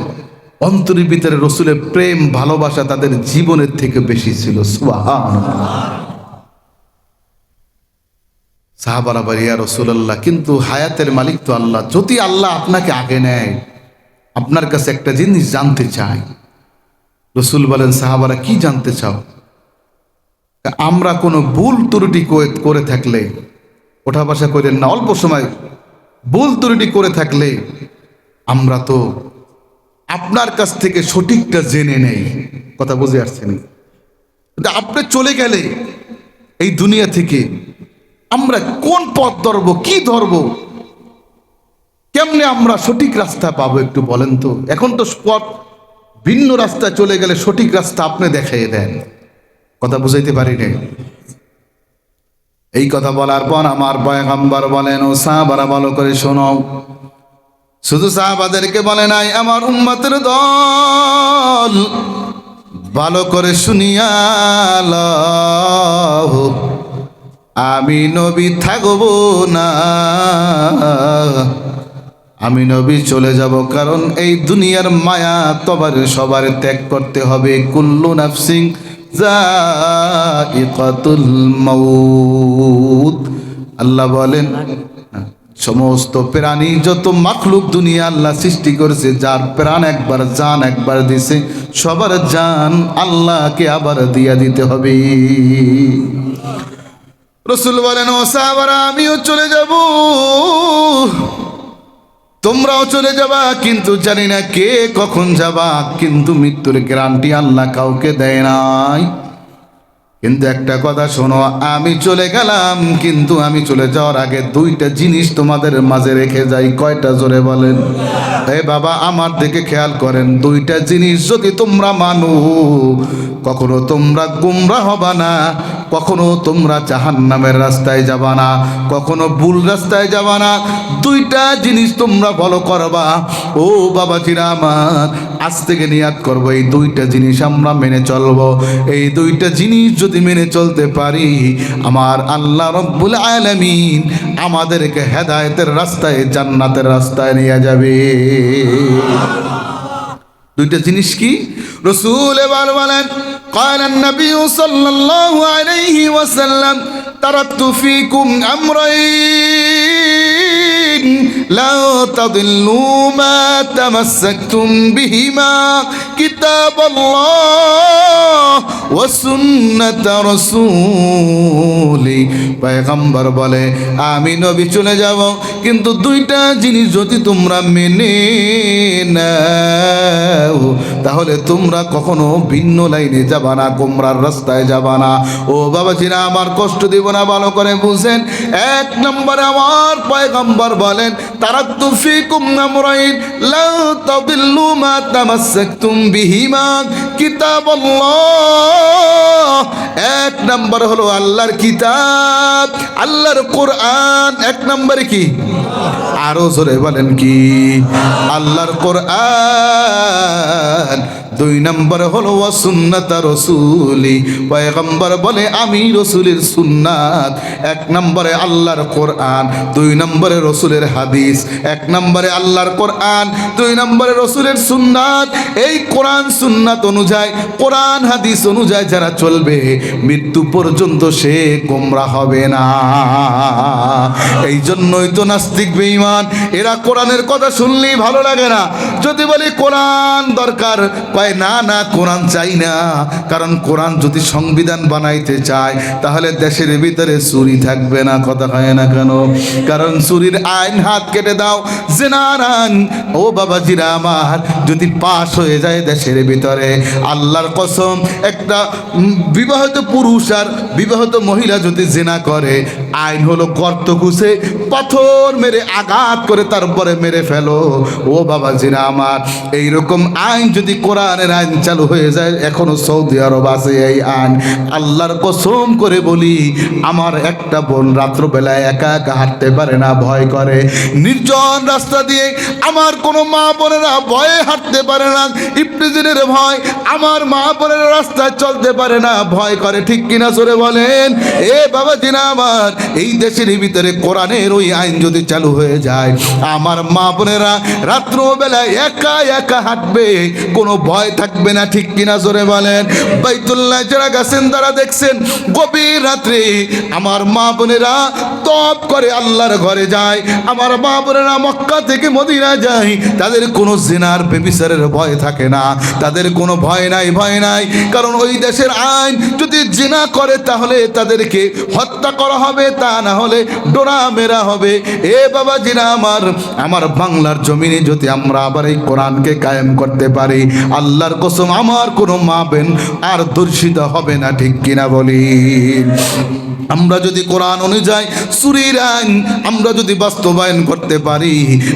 অন্তরের ভিতরে রসুলের প্রেম ভালোবাসা তাদের জীবনের থেকে বেশি ছিল। সুবহানাল্লাহ। সাহাবারা বলে, ইয়া রাসূলুল্লাহ, কিন্তু হায়াতের মালিক তো আল্লাহ। যদি আল্লাহ আপনাকে আগে নেয়, আপনার কাছে একটা জিনিস জানতে চাই। রসুল বলেন, সাহাবারা কি জানতে চাও? আমরা কোনো ভুল ত্রুটি করে থাকলে, ওঠা বসা করেন না, অল্প সময় ভুল ত্রুটি করে থাকলে আমরা তো আপনার কাছ থেকে সঠিকটা জেনে নেই। কথা বুঝে আসছেন? আপনি চলে গেলে এই দুনিয়া থেকে আমরা কোন পথ ধরবো, কি ধরবো, কেমনে আমরা সঠিক রাস্তা পাবো একটু বলেন তো। এখন তো পথ ভিন্ন রাস্তায় চলে গেলে সঠিক রাস্তা আপনি দেখাইয়ে দেন। কথা বুঝাইতে পারি না। এই কথা বলার পর আমার পয়গম্বর বলেন, ও সাহাবারা ভালো করে শোনো। শুধু সাহাবাদেরকে বলে নাই, আমার উম্মতের দল ভালো করে শুনিয়া লও, আমি নবী থাকবো না, আমি নবী চলে যাব। কারণ এই দুনিয়ার মায়া তোমার সবার ত্যাগ করতে হবে। কুল্লু নাফসিন যায়িকাতুল মাউত। আল্লাহ বলেন, সমস্ত প্রাণী, যত মাখলুক দুনিয়া আল্লাহ সৃষ্টি করেছে, যার প্রাণ একবার, জান একবার দিছে, সবার জান আল্লাহকে আবার দিয়া দিতে হবে। রসুল বলেন, ও সাহাবারা, আমিও চলে যাব, তোমরাও চলে যাবা, কিন্তু জানি না কে কখন যাবা। কিন্তু মৃত্যুর গ্যারান্টি আল্লাহ কাউকে দেয় নাই। কিন্তু একটা কথা শোনো, আমি চলে গেলাম, কিন্তু আমি চলে যাওয়ার আগে দুইটা জিনিস তোমাদের মাঝে রেখে যাই। কয়টা? জোরে বলেন। এ বাবা, আমার দিকে খেয়াল করেন। দুইটা জিনিস যদি তোমরা মানো, কখনো তোমরা গুমরাহ হবা না, কখনো তোমরা জাহান্নামের রাস্তায় যাবা না, কখনো ভুল রাস্তায় যাবা না। দুইটা জিনিস তোমরা ফলো করবা। ও বাবাজিরা আমার, আজ থেকে নিয়াত করবো, এই দুইটা জিনিস আমরা মেনে চলবো। এই দুইটা জিনিস যদি মেনে চলতে পারি, আমার আল্লাহ রব্বুল আলামিন আমাদেরকে হেদায়েতের রাস্তায়, জান্নাতের রাস্তায় নিয়ে যাবে। দুইটা জিনিস কি? রাসূল এবার বলেন, قال النبي صلى الله عليه وسلم تركت فيكم أمرين لا تضلوا ما تمسكتم بهما كتاب الله وسنة رسولي। পয়গম্বর বলে, আমি নবী চলে যাব, কিন্তু দুইটা জিনিস যদি তোমরা মেনে নাও, তাহলে তোমরা কখনো ভিন্ন লাইনে যাবা না, গোমরার রাস্তায় যাবা না। ও বাবাজিরা আমার, কষ্ট দিব না, ভালো করে বুঝেন। এক নম্বরে আমার পয়গম্বর বলেন, তারাকতু ফীকুম আমরাইন লা তাদিল্লু মা তামাসসাকতুম বিহিমা কিতাবাল্লাহ। এক নম্বর হলো আল্লাহর কিতাব, আল্লাহর কোরআন। এক নম্বরে কি? আরো জোরে বলেন কি? আল্লাহর কোরআন। দুই নম্বরে হলো সুন্নাত রাসূলি। পয়গম্বর বলে, আমি রসুলের সুন্নাত। এক নম্বরে আল্লাহর কোরআন, দুই নম্বরে রসুলের হাদিস। এক নম্বরে আল্লাহর কোরআন, দুই নম্বরে রসুলের সুন্নাত। এই কোরআন সুন্নাত অনুযায়ী, কোরআন হাদিস অনুযায়ী যারা চলবে, মৃত্যু পর্যন্ত সে গোমরা হবে না। এই জন্যই তো নাস্তিক বেঈমান, এরা কোরআনের কথা শুনলেই ভালো লাগে না। যদি বলি কোরআন দরকার, কয় না না, কোরআন চাই না। কারণ কোরআন যদি সংবিধান বানাইতে চায়, তাহলে দেশের ভিতরে চুরি থাকবে না। কথা হয় না কেন? কারণ চুরির আইন হাত কেটে দাও, জিনার আইন, ও বাবাজিরা আমার, যদি পাশ হয়ে যায় দেশের ভিতরে, আল্লাহর কসম, একটা বিবাহিত পুরুষ আর বিবাহিত মহিলা যদি জিনা করে, আইন হলো গর্ত খুঁজে পাথর মেরে আঘাত করে তারপরে মেরে ফেলো। ও বাবাজিরা আমার, এইরকম আইন যদি কোরআনের আইন চালু হয়ে যায়, এখনো সৌদি আরব আছে এই আইন। আল্লাহর কসম করে বলি, আমার একটা বোন রাত্রবেলায় একা একা হাঁটতে পারে না, ভয় করে। নির্জন রাস্তা দিয়ে আমার কোনো মা বোনেরা ভয়ে হাঁটতে পারে না, ইফতিজিনের ভয়। আমার মা বোনেরা রাস্তায় চলতে পারে না, ভয় করে। ঠিক কিনা জোরে বলেন? এ বাবাজিরা আমার, এই দেশের ভিতরে কোরআনের ওই আইন যদি চালু হয়ে যায়, আমার মা বোনেরা রাত্রবেলা একা একা হাঁটবে, কোনো ভয় থাকবে না। ঠিক কিনা জোরে বলেন? বাইতুল্লাহ যারা গেছেন তারা দেখছেন গভীর রাত্রে আমার মা বোনেরা তপ করে আল্লাহর ঘরে যায়। আমার মা বোনেরা মক্কা থেকে মদিনা যায়, তাদের কোনো জিনার বেবিচারের ভয় থাকে না, তাদের কোনো ভয় নাই, ভয় নাই। কারণ ওই দেশের আইন যদি জিনা করে তাহলে তাদেরকে হত্যা করা হবে, তা না হলে ডোরা মেরা হবে। এ বাবা জিনা আমার বাংলার জমিনে যদি আমরা আবার এই কোরআনকে কায়েম করতে পারি, আল্লাহর কসম আমার কোনো মা বোন আর দূষিত হবে না। ঠিক কিনা বলি? আমরা যদি কোরআন অনুযায়ী চুরির আইন আমরা যদি বাস্তবায়ন করতে পারি,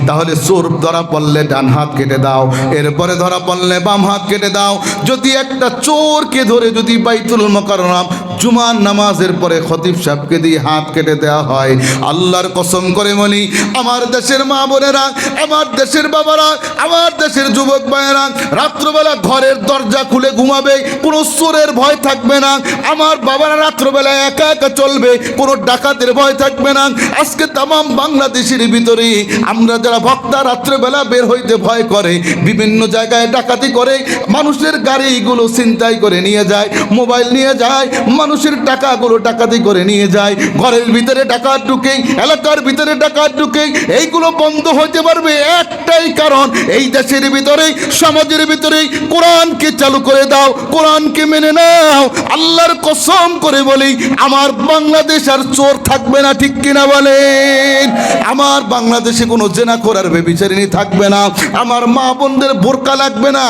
তাহলে চোর ধরা পড়লে ডান হাত কেটে দাও, এরপরে ধরা পড়লে বাম হাত কেটে দাও। যদি একটা চোরকে ধরে যদি বাইতুল মুকাররম জুমার নামাজের পরে খতিব সাহেবকে দিয়ে হাত কেটে দেওয়া হয়, আল্লাহর কসম করে বলি, আমার দেশের মা বোনেরা, আমার দেশের বাবারা, আমার দেশের যুবক ভাইয়েরা রাত্রবেলা ঘরের দরজা খুলে ঘুমাবে, কোনো চোরের ভয় থাকবে না। আমার বাবারা রাত্রবেলা একা একা চলবে, কোনো ডাকাতের ভয় থাকবে না। আজকে তামাম বাংলাদেশের ভিতরে আমরা যারা বক্তা রাত্রেবেলা বের হইতে ভয় করে, বিভিন্ন জায়গায় ডাকাতি করে, মানুষের গাড়িগুলো ছিনতাই করে নিয়ে যায়, মোবাইল নিয়ে যায়, মানুষের টাকাগুলো ডাকাতি করে নিয়ে যায়, ঘরের ভিতরে ডাকাত ঢুকে, এলাকার ভিতরে ডাকাত ঢুকে। এইগুলো বন্ধ হইতে পারবে একটাই কারণ, এই দেশের ভিতরে সমাজের ভিতরে কোরআনকে চালু করে দাও, কোরআনকে মেনে নাও। আল্লাহর কসম করে বলি, আমার বাংলাদেশ আর চোর থাকবে না। ঠিক কিনা বলেন? আমার বাংলাদেশে কোনো জেনা করার বেবিচারিনী থাকবে না, আমার মা বোনদের বোরকা লাগবে না,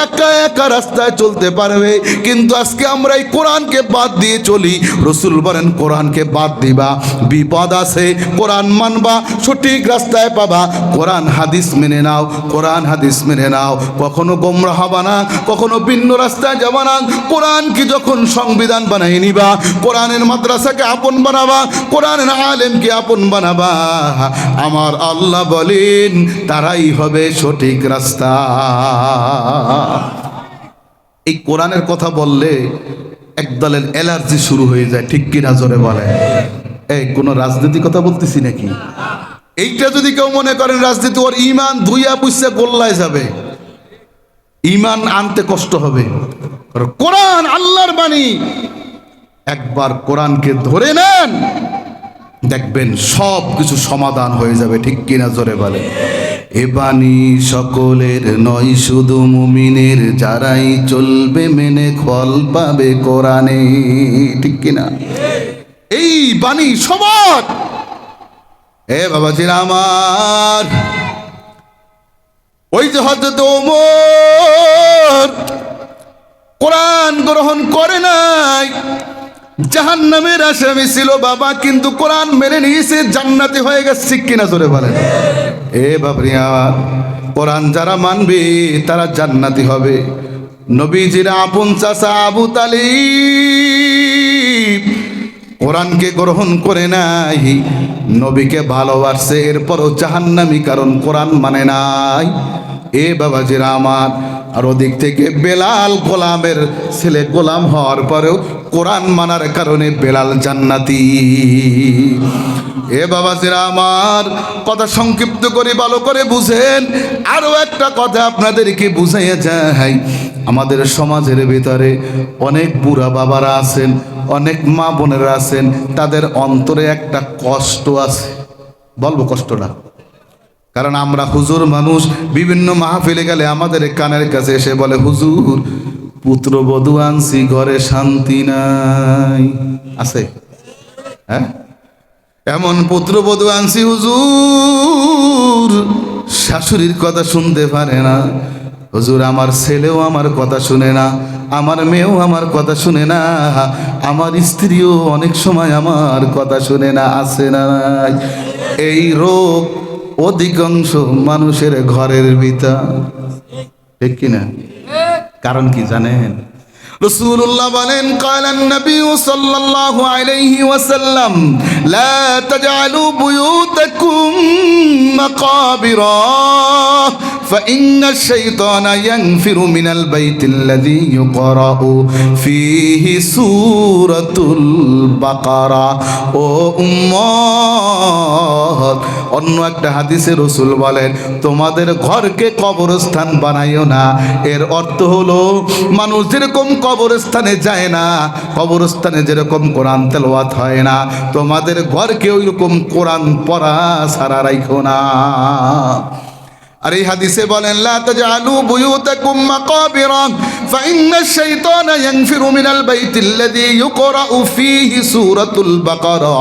একা একা রাস্তায় চলতে পারবে। কিন্তু আজকে আমরা এই কোরআনকে বাদ দিয়ে চলি। রসুল বলেন কোরআনকে বাদ দিবা বিপদ আছে, কোরআন মানবা সঠিক রাস্তায় পাবা। কোরআন হাদিস মেনে নাও, কোরআন হাদিস মেনে নাও, কখনো গোমরা হবা না, কখনো ভিন্ন রাস্তায় যাবা না। কোরআনকে যখন সংবিধান বানাই নিবা, কোরআনের মাদ্রাসাকে আপন বানাবা, কোরআনের আলেমকে আপন বানাবা, আমার আল্লাহ বলেন তারাই হবে সঠিক রাস্তা। এই কোরআনের কথা বললে এক দলের অ্যালার্জি শুরু হয়ে যায়। ঠিক কিনা জোরে বলে? এই কোনো রাজনীতি কথা বলতেছি নাকি? এইটা যদি কেউ মনে করেন রাজনীতি, ওর ইমান ধুইয়া পুষছে গোল্লায় যাবে, ইমান আনতে কষ্ট হবে। কোরআন আল্লাহর বাণী, একবার কোরআনকে ধরে নেন, দেখবেন সব কিছু সমাধান হয়ে যাবে। ঠিক কিনা জোরে বলে? এ বাণী সকলের নয়, শুধু মুমিনের, যারাই চলবে মেনে ফল পাবে কোরআনে। ঠিক কিনা? এই বাণী সবার। এ বাবাজিরা আমার, ওই যে হযরত ওমর কোরআন গ্রহণ করে নাই, জাহান্নামের আসামি ছিল বাবা, কিন্তু কোরআন মেনে নিয়েছে, জান্নাতি হয়ে গেছে। ঠিক কিনা জোরে বলেন? এ বাবরিয়া, কোরআন যারা মানবে তারা জান্নাতি হবে। নবীজির আপন চাচা আবু তালিব কোরআনকে গ্রহণ করে নাই, নবীকে ভালোবাসে, এরপরও জাহান্নামী, কারণ কোরআন মানে নাই। এ বাবাজিরা আমার, আর ওদিক থেকে বেলাল গোলামের ছেলে, গোলাম হওয়ার পরেও কোরআন মানার কারণে বেলাল জান্নাতি। এ বাবাজিরা আমার, কথা সংক্ষিপ্ত করে ভালো করে বুঝেন। আরও একটা কথা আপনাদেরকে বুঝাইয়া যায়, আমাদের সমাজের ভিতরে অনেক বুড়া বাবারা আছেন, অনেক মা বোনেরা আছেন, তাদের অন্তরে একটা কষ্ট আছে। বলবো কষ্টটা? কারণ আমরা হুজুর মানুষ, বিভিন্ন মাহফিলে গেলে আমাদের কানের কাছে এসে বলে, হুজুর পুত্রবধূ আনছি, ঘরে শান্তি নাই। আছে? হ্যাঁ, এমন পুত্রবধূ আনছি হুজুর, শাশুড়ির কথা শুনতে পারে না। হুজুর আমার ছেলেও আমার কথা শুনে না, আমার মেয়েও আমার কথা শুনে না, আমার স্ত্রীও অনেক সময় আমার কথা শুনে না। আছে না? এই রোগ অধিকাংশ মানুষের ঘরের ভিতর। ঠিক কিনা? কারণ কি জানেন? রাসূলুল্লাহ বলেন, ক্বালান নবী সাল্লাল্লাহু আলাইহি ওয়াসাল্লাম, লা তাজআলু বুয়ুতাকুম মাকাবিরা فإن الشيطان ينفر من البيت الذي يقرأ فيه سورة البقرة ও উম্মত অন্য একটা হাদিসে রাসূল বলেন তোমাদের ঘরকে কবরস্থান বানাইও না এর অর্থ হলো মানুষ যেরকম কবরস্থানে যায় না কবরস্থানে যেরকম কোরআন তেলাওয়াত হয় না তোমাদের ঘরকে ওইরকম কোরআন পড়া ছাড়া রাখো না আর এই হাদিসে বলেন লা তাজআলু বুয়ুতাকুম মাকাবিরা ফাইন্নাশ শাইতানা ইয়ানফিরু মিনাল বাইতিল্লাযী ইউকরাউ ফীহি সূরাতুল বাকারা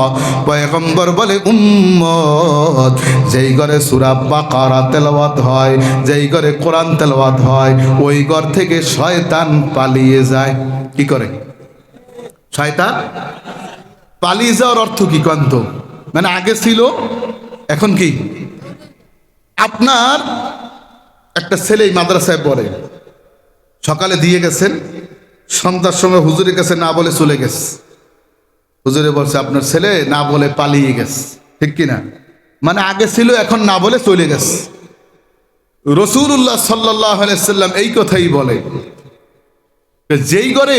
পয়গম্বর বলে উম্মত যেই ঘরে সূরা বাকারা তেলাওয়াত হয় যেই ঘরে কোরআন তেলাওয়াত হয় ওই ঘর থেকে শয়তান পালিয়ে যায় কি করে শয়তান পালিয়ে যাওয়ার অর্থ কি কন্ত মানে আগে ছিল এখন কি আপনার একটা ছেলে মাদ্রাসায় পড়ে সকালে দিয়ে গেছেন সন্ধ্যার সময় হুজুরের কাছে না বলে চলে গেছে হুজুরে বলছে আপনার ছেলে না বলে পালিয়ে গেছে ঠিক কিনা মানে আগে ছিল এখন না বলে চলে গেছে রাসূলুল্লাহ সাল্লাল্লাহু আলাইহি সাল্লাম এই কথাই বলে যেই ঘরে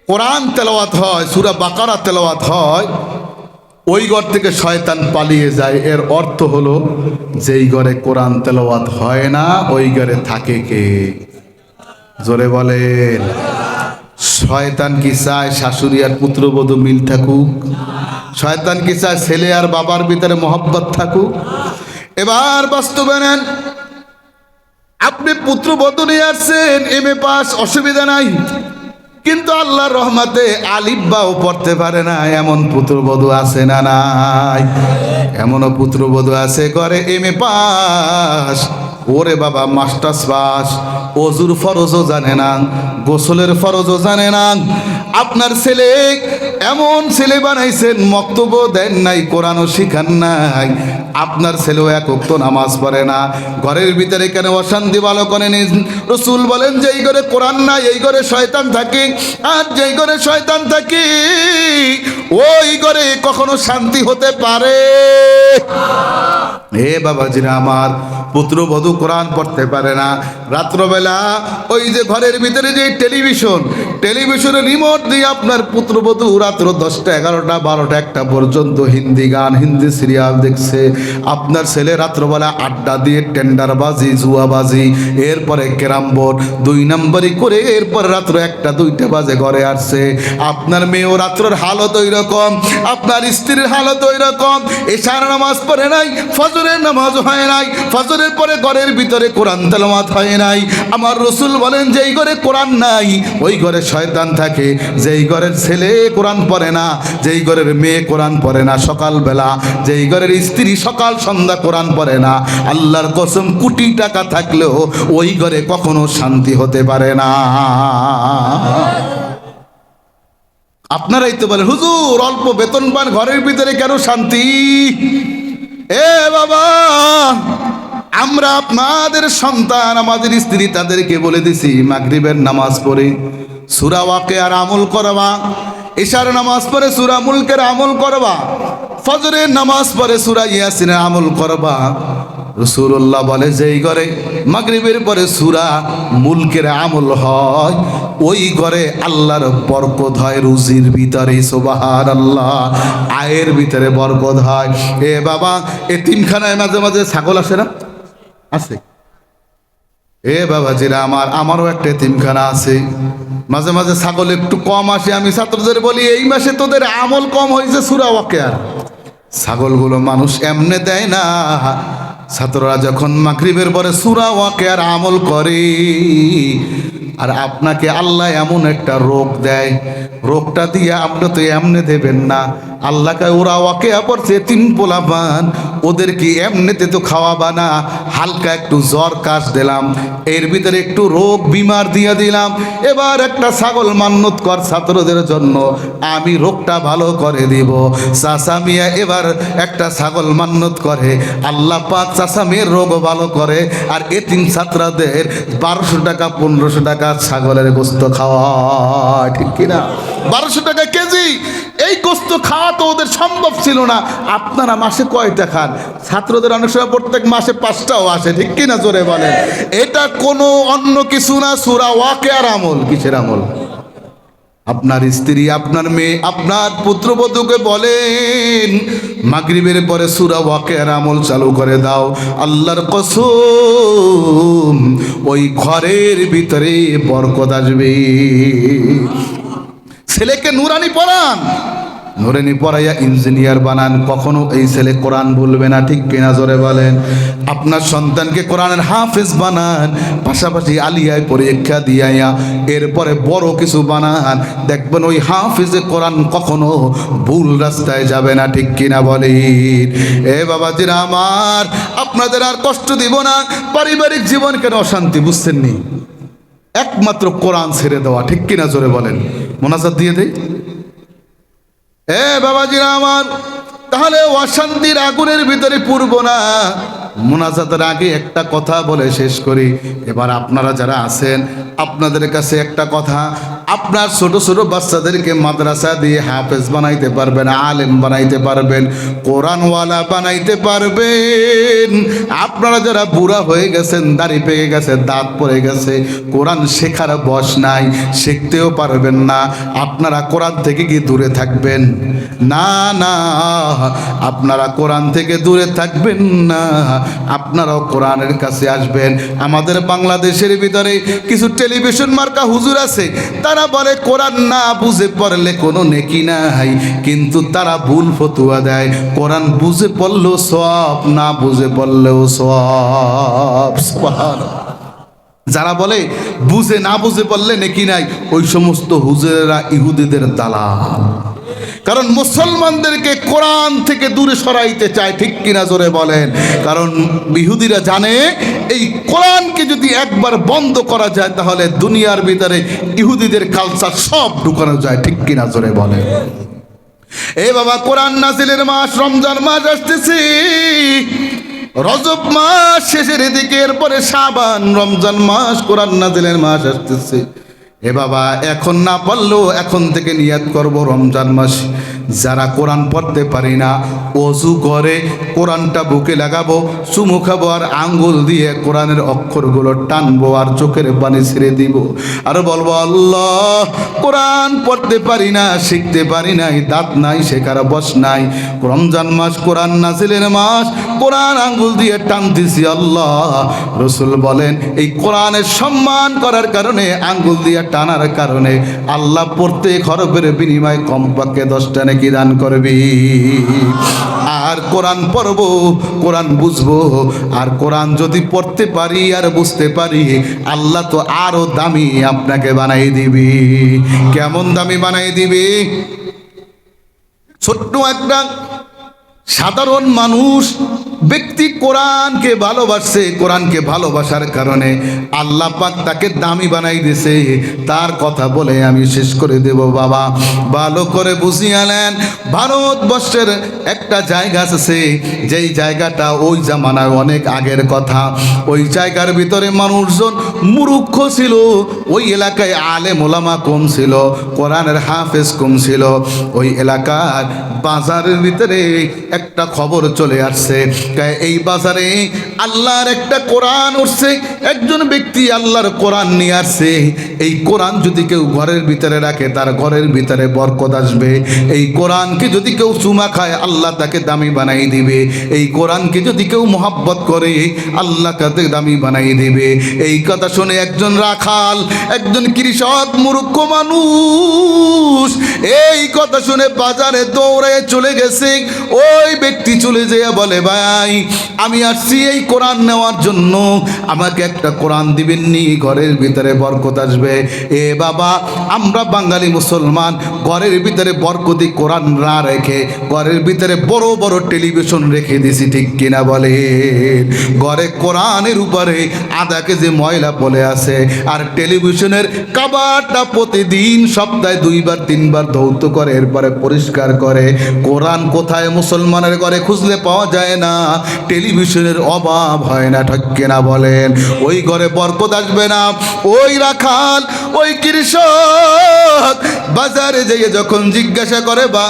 কোরআন তেলাওয়াত হয় সূরা বাকারা তেলাওয়াত হয় ওই ঘর থেকে শয়তান পালিয়ে যায় এর অর্থ হলো যেই ঘরে কোরআন তেলাওয়াত হয় না ওই ঘরে থাকে কে জোরে বলেন শয়তান কি চায় শাশুড়ি আর পুত্রবধূ মিল থাকুক শয়তান কি চায় ছেলে আর বাবার ভিতরে মহব্বত থাকুক এবার বাস্তবে নেন আপনি পুত্রবধূ নিয়ে আসছেন এমএ পাস অসুবিধা নাই কিন্তু আল্লাহর রহমতে আলিফ বাও পড়তে পারে না এমন পুত্রবধূ আছে না নাই এমনও পুত্রবধূ আছে করে এমএ পাস ওরে বাবা মাস্টার্স পাস ওযুর ফরজও জানে না গোসলের ফরজও জানে না আপনার ছেলে এমন ছেলে বানাইছেন মক্তব্য দেন নাই কোরআনও শিখান নাই আপনার ছেলেও এক ওয়াক্ত নামাজ পড়ে না ঘরের ভিতরে কেন অশান্তি ভালো করেন রাসূল বলেন যে এই ঘরে কোরআন নাই এই ঘরে শয়তান থাকে আর যেই ঘরে শয়তান থাকে ওই ঘরে কখনো শান্তি হতে পারে হে বাবাজিরা আমার পুত্রবধূ কোরআন পড়তে পারে না রাত্রবেলা ওই যে ঘরের ভিতরে যে টেলিভিশনের রিমোট দিয়ে আপনার পুত্রবধূ রাত্র 10টা 11টা 12টা 1টা পর্যন্ত হিন্দি গান হিন্দি সিরিয়াল দেখছে আপনার ছেলে রাত্রবেলা আড্ডা দিয়ে টেন্ডারবাজি জুয়াবাজি এরপরে ক্যারাম বোর্ড 2 নম্বরই করে এরপর রাত্র 1টা 2টা বাজে ঘরে আসছে আপনার মেয়েও রাত্রের হালত ওই রকম আপনার স্ত্রীর হালত ওই রকম এশার নামাজ পড়ে নাই ফজরের নামাজ হয় নাই ফজরের পরে ঘরের ভিতরে কোরআন তেলাওয়াত হয় নাই আমার রাসূল বলেন যেই ঘরে কোরআন নাই ওই ঘরে শয়তান থাকে যেই ঘরের ছেলে কোরআন পড়ে না যেই ঘরের মেয়ে কোরআন পড়ে না সকালবেলা যেই ঘরের স্ত্রী সকাল সন্ধ্যা কোরআন পড়ে না আল্লাহর কসম কোটি টাকা থাকলেও ওই ঘরে কখনো শান্তি হতে পারে না আপনারাই তো বলেন হুজুর অল্প বেতন পান ঘরের ভিতরে কেন শান্তি এ বাবা আমরা আপনাদের সন্তান আমাদের স্ত্রী তাদেরকে বলে দিছি মাগরিবের নামাজ পড়ে সূরা ওয়াকিয়ার আমল করবা ইশার নামাজ পড়ে সূরা মুলকের আমল করবা ফজরের নামাজ পড়ে সূরা ইয়াসিনের আমল করবা রাসূলুল্লাহ বলে যেই ঘরে মাগরিবের পরে সূরা মুলকের আমল হয় ওই ঘরে আল্লাহর বরকত হয় রুজির ভিতরে সুবহানাল্লাহ আয়ের ভিতরে বরকত হয় এ বাবা এতিমখানায় মাঝে মাঝে ছাগল আসে না আছে এ বাবাজিরা আমারও একটা এতিমখানা আছে মাঝে মাঝে ছাগল একটু কম আসে আমি ছাত্রদের বলি এই মাসে তোদের আমল কম হয়েছে সূরা ওয়াকিয়ার ছাগলগুলো মানুষ এমনে দেয় না ছাত্ররা যখন মাগরিবের পরে সূরা ওয়াকিয়ার আমল করে আর আপনাকে আল্লাহ এমন একটা রোগ দেয় রোগটা দিয়ে আপনি তো এমনে দেবেন না আল্লাহকে ওরা ওয়াকিয়া পড়ছে 3 পোলাপান ওদেরকে এমনিতে তো খাওয়াবা না হালকা একটু জ্বর কাশ দিলাম এর ভিতরে একটু রোগ বিমার দিয়ে দিলাম এবার একটা ছাগল মান্নত কর ছাত্রদের জন্য আমি রোগটা ভালো করে দিব চাচা মিয়া এবার একটা ছাগল মান্নত করে আল্লাহ পাক চাচা মেয়ের রোগ ভালো করে আর এতিম ছাত্রদের 1200 টাকা 1500 টাকা ছাগলের গোস্ত খাওয়া, ঠিক কিনা? 1200 টাকা কেজি। এই গোস্ত খাওয়া তো ওদের সম্ভব ছিল না। আপনারা মাসে কয়টা খান? ছাত্রদের অনেক সময় প্রত্যেক মাসে 5টাও আসে, ঠিক কিনা? জোরে বলেন। এটা কোনো অন্য কিছু না, সূরা ওয়াকিয়ার আমল। কিসের আমল? আপনার স্ত্রী, আপনার মেয়ে, আপনার পুত্রবধূকে বলেন মাগরিবের পরে সূরা ওয়াকিয়ার আমল চালু করে দাও। আল্লাহর কসম, ওই ঘরের ভিতরে বরকত আসবে। ছেলেকে নুরানি পড়ান, নুরানি পড়াইয়া ইঞ্জিনিয়ার বানান, কখনো এই ছেলে কোরআন বলবে না, ঠিক কিনা? জোরে বলেন। আপনার সন্তানকে কোরআনের হাফেজ বানান, পাশাপাশি আলিয়ায় পরীক্ষা দিয়াইয়া এরপরে বড় কিছু বানান, দেখবেন ওই হাফেজে কোরআন কখনো ভুল রাস্তায় যাবে না, ঠিক কিনা বলেন? এ বাবাজিরা আমার, আপনাদের আর কষ্ট দিব না। পারিবারিক জীবন কেন অশান্তি, বুঝছেন নি? একমাত্র কোরআন ছেড়ে দেওয়া, ঠিক কিনা? জোরে বলেন। মোনাজাত দিয়ে দেই। এ বাবাজিরা আমার, তাহলে অশান্তির আগুনের ভিতরে পুরব না। মোনাজাতের আগে একটা কথা বলে শেষ করি। এবার আপনারা যারা আছেন, আপনাদের কাছে একটা কথা, আপনার ছোট ছোট বাচ্চাদেরকে মাদ্রাসা দিয়ে হাফেজ বানাইতে পারবেন, আলেম বানাইতে পারবেন, কোরআনওয়ালা বানাইতে পারবেন। আপনারা যারা বুড়া হয়ে গেছেন, দাড়ি পেকে গেছে, দাঁত পড়ে গেছে, কোরআন শেখার বয়স নাই, শিখতেও পারবেন না, আপনারা কোরআন থেকে কি দূরে থাকবেন? না না, আপনারা কোরআন থেকে দূরে থাকবেন না, আপনারাও কোরআনের কাছে আসবেন। আমাদের বাংলাদেশের ভিতরে কিছু টেলিভিশন মার্কা হুজুর আছে, তারা বলে কোরআন না বুঝে পড়লে কোনো নেকি নাই, কিন্তু তারা ভুল ফতুয়া দেয়। কোরআন বুঝে পড়লেও সওয়াব, না বুঝে পড়লেও সওয়াব। সুবহানাল্লাহ। যারা বলে বুঝে না বুঝে পড়লে নেকি নাই, ওই সমস্ত হুজুরেরা ইহুদিদের দালাল। কারণ মুসলমানদেরকে কোরআন থেকে দূরে সরাইতে চায়, ঠিক কিনা? জোরে বলেন। কারণ ইহুদিরা জানে এই কোরআনকে যদি একবার বন্ধ করা যায়, তাহলে দুনিয়ার ভিতরে ইহুদিদের কালচার সব ঢুকানো যায়, ঠিক কিনা? জোরে বলেন। এই বাবা, কোরআন নাজিলের মাস রমজান মাস আসতেছে, রজব মাস শেষের দিকে, এরপরে শাবান, রমজান মাস, কোরআন নাজিলের মাস আসতেছে। এ বাবা, এখন না পারলেও এখন থেকে নিয়াত করব রমজান মাস যারা কোরআন পড়তে পারি না, অজু করে কোরআনটা বুকে লাগাবো, চুমু খাবো, আর আঙ্গুল দিয়ে কোরআনের অক্ষরগুলো টানবো, আর চোখের পানি ছেড়ে দিব, আর বলবো আল্লাহ, কোরআন পড়তে পারি না, শিখতে পারি নাই, দাঁত নাই, শেখার বস নাই, রমজান মাস কোরআন নাজিলের মাস, কোরআন আঙ্গুল দিয়ে টানতেছি আল্লাহ। রসুল বলেন এই কোরআনের সম্মান করার কারণে, আঙ্গুল দিয়ে টানার কারণে আল্লাহ প্রত্যেক হরফের বিনিময়ে কমপক্ষে 10টা নেকি দান করবি। আর কোরআন পড়বো, কোরআন বুঝবো, আর কোরআন যদি পড়তে পারি আর বুঝতে পারি, আল্লাহ তো আরো দামি আপনাকে বানাই দিবি। কেমন দামি বানাই দিবি? ছোট্ট একটা সাধারণ মানুষ ব্যক্তি কোরআনকে ভালোবাসছে, কোরআনকে ভালোবাসার কারণে আল্লাহ পাক তাকে দামি বানাই দিয়েছে। তার কথা বলে আমি শেষ করে দেব। বাবা, ভালো করে বুঝিয়ে নেন। ভারতবর্ষের একটা জায়গা আছে, যেই জায়গাটা ওই জামানায় অনেক আগের কথা। ওই জায়গার ভিতরে মানুষজন মূর্খ ছিল, ওই এলাকায় আলেম ওলামা কম ছিল, কোরআনের হাফেজ কম ছিল। ওই এলাকার বাজারের ভিতরে একটা খবর চলে আসছে, এই বাজারে আল্লাহর একটা কোরআন উঠছে, একজন ব্যক্তি আল্লাহর কোরআন নিয়ে আসছে। এই কোরআন যদি কেউ ঘরের ভিতরে রাখে, তার ঘরের ভিতরে বরকত আসবে। এই কোরআনকে যদি কেউ চুমা খায়, আল্লাহ তাকে দামি বানাই দিবে। এই কোরআনকে যদি কেউ মোহাব্বত করে, আল্লাহ তাকে দামি বানাই দিবে। এই কথা শুনে একজন রাখাল, একজন কৃষক মূর্খ মানুষ এই কথা শুনে বাজারে দৌড়ে চলে গেছে। ওই ব্যক্তি চলে যেয়ে বলে, ভাই আমি আসছি এই কোরআন নেওয়ার জন্য, আমাকে একটা কোরআন দিবেন নি, ঘরের ভিতরে বরকত আসবে। এ বাবা, আমরা বাঙালি মুসলমান ঘরের ভিতরে বরকতি কোরআন না রেখে ঘরের ভিতরে বড় বড় টেলিভিশন রেখে দিছি, ঠিক কিনা বলে? ঘরে কোরআনের উপরে আধা কেজি ময়লা পড়ে আছে, আর টেলিভিশনের কাবারটা প্রতিদিন সপ্তাহে 2-3 বার ধৌত করে, এরপরে পরিষ্কার করে। কোরআন কোথায়? মুসলমানের ঘরে খুঁজলে পাওয়া যায় না। টেলিভিশনের অভাব অভাব হয় না, ঠিক কিনা বলেন? ওই ঘরে বরকত আসবে না। ওই রাখাল, ওই কৃষক বাজারে যেয়ে যখন জিজ্ঞাসা করে, ভাই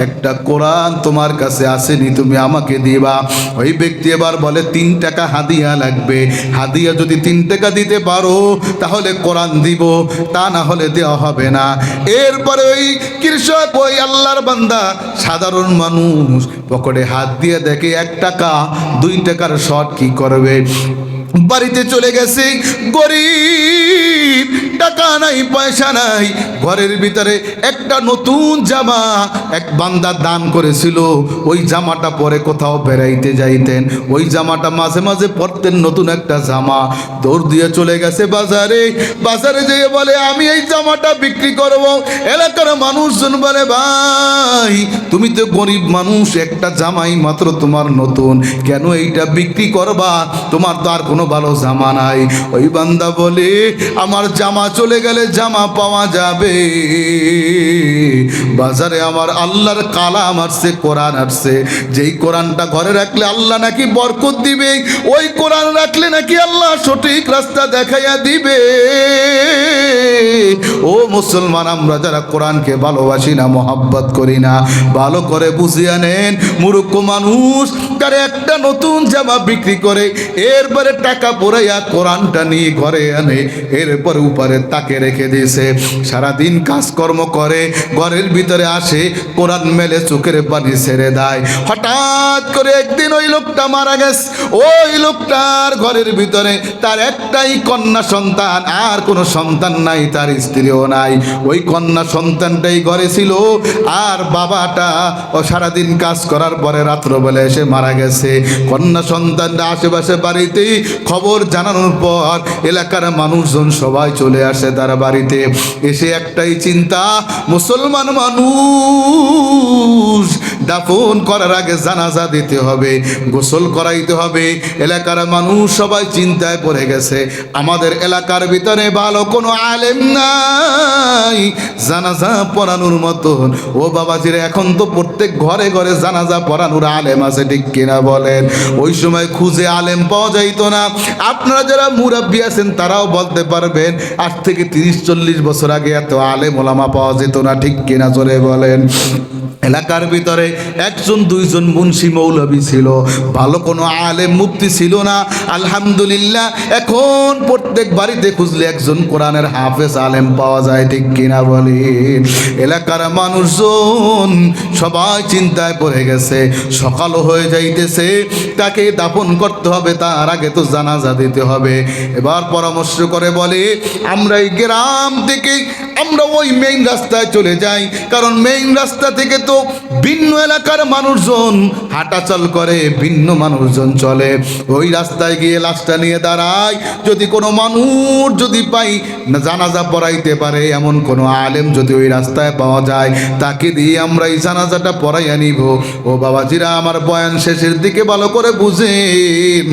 একটা কোরআন তোমার কাছে আসেনি, তুমি আমাকে দিবা? ওই ব্যক্তি এবার বলে 3 টাকা হাদিয়া লাগবে, হাদিয়া যদি 3 টাকা দিতে পারো তাহলে কোরআন দিব, তা না হলে দেওয়া হবে না। এরপরে ওই কৃষক, ওই আল্লাহর বান্দা সাধারণ মানুষ পকেটে হাত দিয়ে দেখে 1 টাকা 2 টাকার শর্ট কি করবে, বাড়িতে চলে গেছে। গরিব, টাকা নাই পয়সা নাই, ঘরের ভিতরে একটা নতুন জামা এক বান্দা দান করেছিল, ওই জামাটা পরে কোথাও বেড়াইতে যাইতেন, ওই জামাটা মাঝে মাঝে পরতেন, নতুন একটা জামা। দৌড় দিয়ে চলে গেছে বাজারে, বাজারে যেয়ে বলে আমি এই জামাটা বিক্রি করব। এলাকার মানুষজন বলে, ভাই তুমি তো গরিব মানুষ, একটা জামাই মাত্র তোমার নতুন, কেন এইটা বিক্রি করবা? তোমার তো আর কোনো ভালো জামা নাই। ওই বান্দা বলে, আমার জামা চলে গেলে জামা পাওয়া যাবে, বাজারে আমার আল্লাহর কালাম আসছে, কোরআন আসছে, যেই কোরআনটা ঘরে রাখলে আল্লাহ নাকি বরকত দিবে, ওই কোরআন রাখলে নাকি আল্লাহ সঠিক রাস্তা দেখাইয়া দিবে। ও মুসলমান, আমরা যারা কোরআনকে ভালোবাসি না, মহব্বত করি না, ভালো করে বুঝিয়ে নেন, মূর্খ মানুষ তার একটা নতুন জামা বিক্রি করে, এরপরে টাকা পড়াইয়া কোরআনটা নিয়ে ঘরে আনে, এরপরে উপরে তাকে রেখে দিয়েছে। সারাদিন কাজকর্ম করে, ঘরের ভিতরে আসে, কোরআন মেলে চোখের পানি ছেড়ে দেয়। হঠাৎ করে একদিন ওই লোকটা মারা গেছে। ওই লোকটার ঘরের ভিতরে তার একটাই কন্যা সন্তান, আর কোনো সন্তান নাই, তার স্ত্রীও নাই। ওই কন্যা সন্তানটাই ঘরে ছিল, আর বাবাটা ও সারাদিন কাজ করার পরে রাত্রবেলা এসে মারা গেছে। কন্যা সন্তানটা আশেপাশে বাড়িতেই খবর জানানোর পর এলাকার মানুষজন সবাই চলে আসে তার বাড়িতে। এসে একটাই চিন্তা, মুসলমান মানুষ, দাফন করার আগে জানাজা দিতে হবে, গোসল করাইতে হবে। এলাকার মানুষ সবাই চিন্তায় পড়ে গেছে, আমাদের এলাকার ভিতরে ভালো কোনো আলেম নাই জানাজা পড়ানোর মতন। ও বাবাজিরা, এখন তো প্রত্যেক ঘরে ঘরে জানাজা পড়ানোর আলেম আছে, ঠিক কিনা বলেন? ওই সময় খুঁজে আলেম পাওয়া যাইতো না। আপনারা যারা মুরাব্বি আছেন তারাও বলতে পারবেন, আজ থেকে 30-40 বছর আগে এত আলেম ওলামা পাওয়া যেত না, ঠিক কিনা জোরে বলেন? এলাকার ভিতরে 1-2জন মুন্সি মৌলবী ছিল, ভালো কোনো আলেম মুফতি ছিল না। আলহামদুলিল্লাহ, এখন প্রত্যেক বাড়িতে খুঁজলে একজন কোরআনের হাফেজ আলেম পাওয়া যায়, ঠিক কিনা বলেন? এলাকার মানুষজন সবাই চিন্তায় পড়ে গেছে, সকালও হয়ে যাইতেছে, তাকে দাফন করতে হবে, তার আগে তো জানাজা দিতে হবে। এবার পরামর্শ করে বলে, আমরা এই গ্রাম থেকে আমরা ওই মেইন রাস্তায় চলে যাই, কারণ মেইন রাস্তা থেকে তো ভিন্ন এলাকার মানুষজন হাঁটাচল করে, ভিন্ন মানুষজন চলে। ওই রাস্তায় গিয়ে লাশটা নিয়ে দাঁড়াই, যদি কোনো মানুষ যদি পাই না জানাজা পড়াইতে পারে, এমন কোনো আলেম যদি ওই রাস্তায় পাওয়া যায়, তাকে দিয়ে আমরা এই জানাজাটা পড়াইয়া নিব। ও বাবাজিরা, আমার বয়ান শেষের দিকে ভালো করে বুঝেন,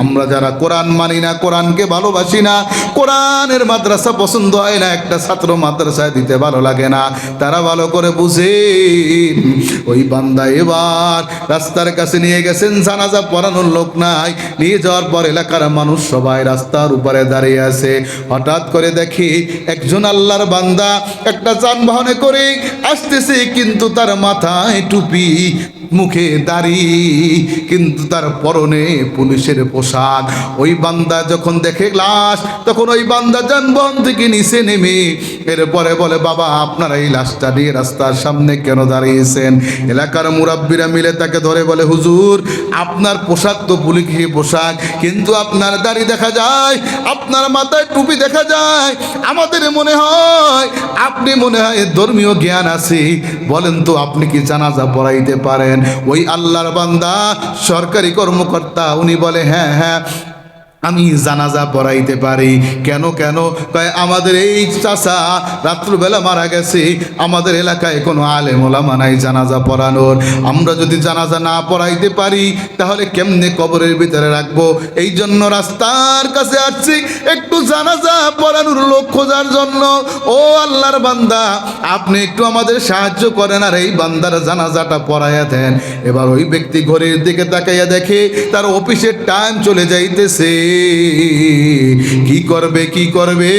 আমরা যারা কোরআন মানি না, কোরআনকে ভালোবাসি না, কোরআনের মাদ্রাসা পছন্দ হয় না, একটা ছাত্র মাদ্রাসায় দিতে ভালো লাগে না, তারা ভালো করে বুঝেন। ওই বান্দা এবার রাস্তার কাছে নিয়ে গেছেন, জানাজা পড়ানোর লোক নাই। নিয়ে যাওয়ার পর এলাকার মানুষ সবাই রাস্তার উপরে দাঁড়িয়ে আছে। হঠাৎ করে দেখি একজন আল্লাহর বান্দা একটা যানবাহনে করে আসতেছে, কিন্তু তার মাথায় টুপি, মুখে দাড়ি, কিন্তু তার পরনে পুলিশের পোশাক। ওই বান্দা যখন দেখে লাশ, তখন ওই বান্দা যানবাহন থেকে নিচে নেমে এরপরে বলে, বাবা আপনারা এই লাশটা নিয়ে রাস্তার সামনে কেন দাঁড়িয়েছেন? এলাকার মুরাব্বিরা মিলে তাকে ধরে বলে, হুজুর আপনার পোশাক তো পুলিশি পোশাক, কিন্তু আপনার দাড়ি দেখা যায়, আপনার মাথায় টুপি দেখা যায়, আমাদের মনে হয় আপনি মনে হয় ধর্মীয় জ্ঞান আছে, বলেন তো আপনি কি জানাজা পড়াইতে পারেন? ওই আল্লাহর বান্দা সরকারি কর্মকর্তা, উনি বলে, হ্যাঁ হ্যাঁ আমি জানাজা পড়াইতে পারি। কেন কেন কয় আমাদের এই চাচা রাত্রবেলা মারা গেছে, আমাদের এলাকায় কোনো আলেম ওলামা নাই জানাজা পড়ানোর। আমরা যদি জানাজা না পড়াইতে পারি তাহলে কেমনে কবরের ভিতরে রাখবো? এই জন্য রাস্তার কাছে আসছি একটু জানাজা পড়ানোর লোক খোঁজার জন্য। ও আল্লাহর বান্দা, আপনি একটু আমাদের সাহায্য করেন আর এই বান্দার জানাজাটা পড়াইয়া দেন। এবার ওই ব্যক্তি ঘড়ির দিকে তাকাইয়া দেখে তার অফিসের টাইম চলে যাইতেছে। কি করবে?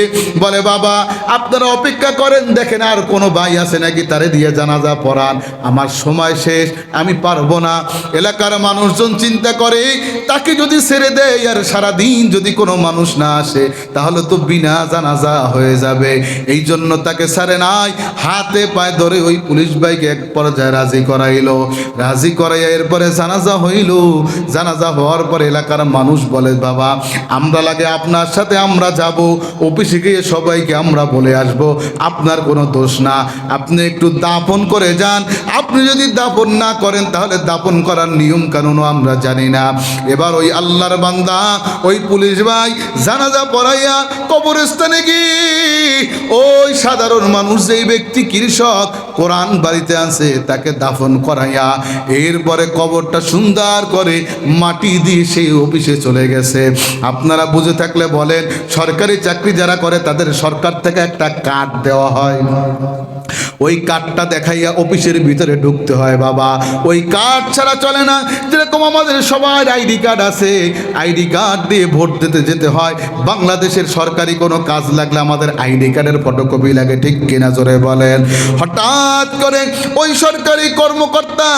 বলে বাবা আপনারা অপেক্ষা করেন, দেখেন আর কোনো ভাই আছে নাকি, তারে দিয়ে জানাজা পড়ান, আমার সময় শেষ, আমি পারবো না। এলাকার মানুষজন চিন্তা করে তাকে যদি ছেড়ে দেয় আর সারাদিন যদি কোনো মানুষ না আসে তাহলে তো বিনা জানাজা হয়ে যাবে। এই জন্য তাকে ছাড়ে নাই, হাতে পায়ে ধরে ওই পুলিশ ভাইকে এক পর্যায়ে রাজি করাইয়া এরপরে জানাজা হইল। জানাজা হওয়ার পরে এলাকার মানুষ বলে বাবা আমরা লাগে আপনার সাথে আমরা যাব, অফিসে গিয়ে সবাইকে আমরা বলে আসব, আপনার কোনো দোষ না, আপনি একটু দাফন করে যান। আপনি যদি দাফন না করেন তাহলে দাফন করার নিয়ম কানুনও আমরা জানি না। এবার ওই আল্লাহর বান্দা ওই পুলিশ ভাই জানাজা পড়াইয়া কবরস্থানে গিয়ে ওই সাধারণ মানুষ যেই ব্যক্তি কৃষক কোরআন বাড়িতে আছে তাকে দাফন করাইয়া এরপরে কবরটা সুন্দর করে মাটি দিয়ে সেই অফিসে চলে গেছে। আপনারা বুঝে থাকলে বলেন, সরকারি চাকরি যারা করে তাদের সরকার থেকে একটা কার্ড দেওয়া হয়, ওই কার্ডটা দেখাইয়া অফিসের ভিতরে ঢুকতে হয়। বাবা ওই কার্ড ছাড়া চলে না। যেরকম আমাদের সবার আইডি কার্ড আছে, আইডি কার্ড দিয়ে ভোট দিতে যেতে হয়। বাংলাদেশের সরকারি কোনো কাজ লাগলে আমাদের আইডি কার্ডের ফটোকপি লাগে, ঠিক কিনা জোরে বলেন। হঠাৎ করে ওই সরকারি কর্মকর্তা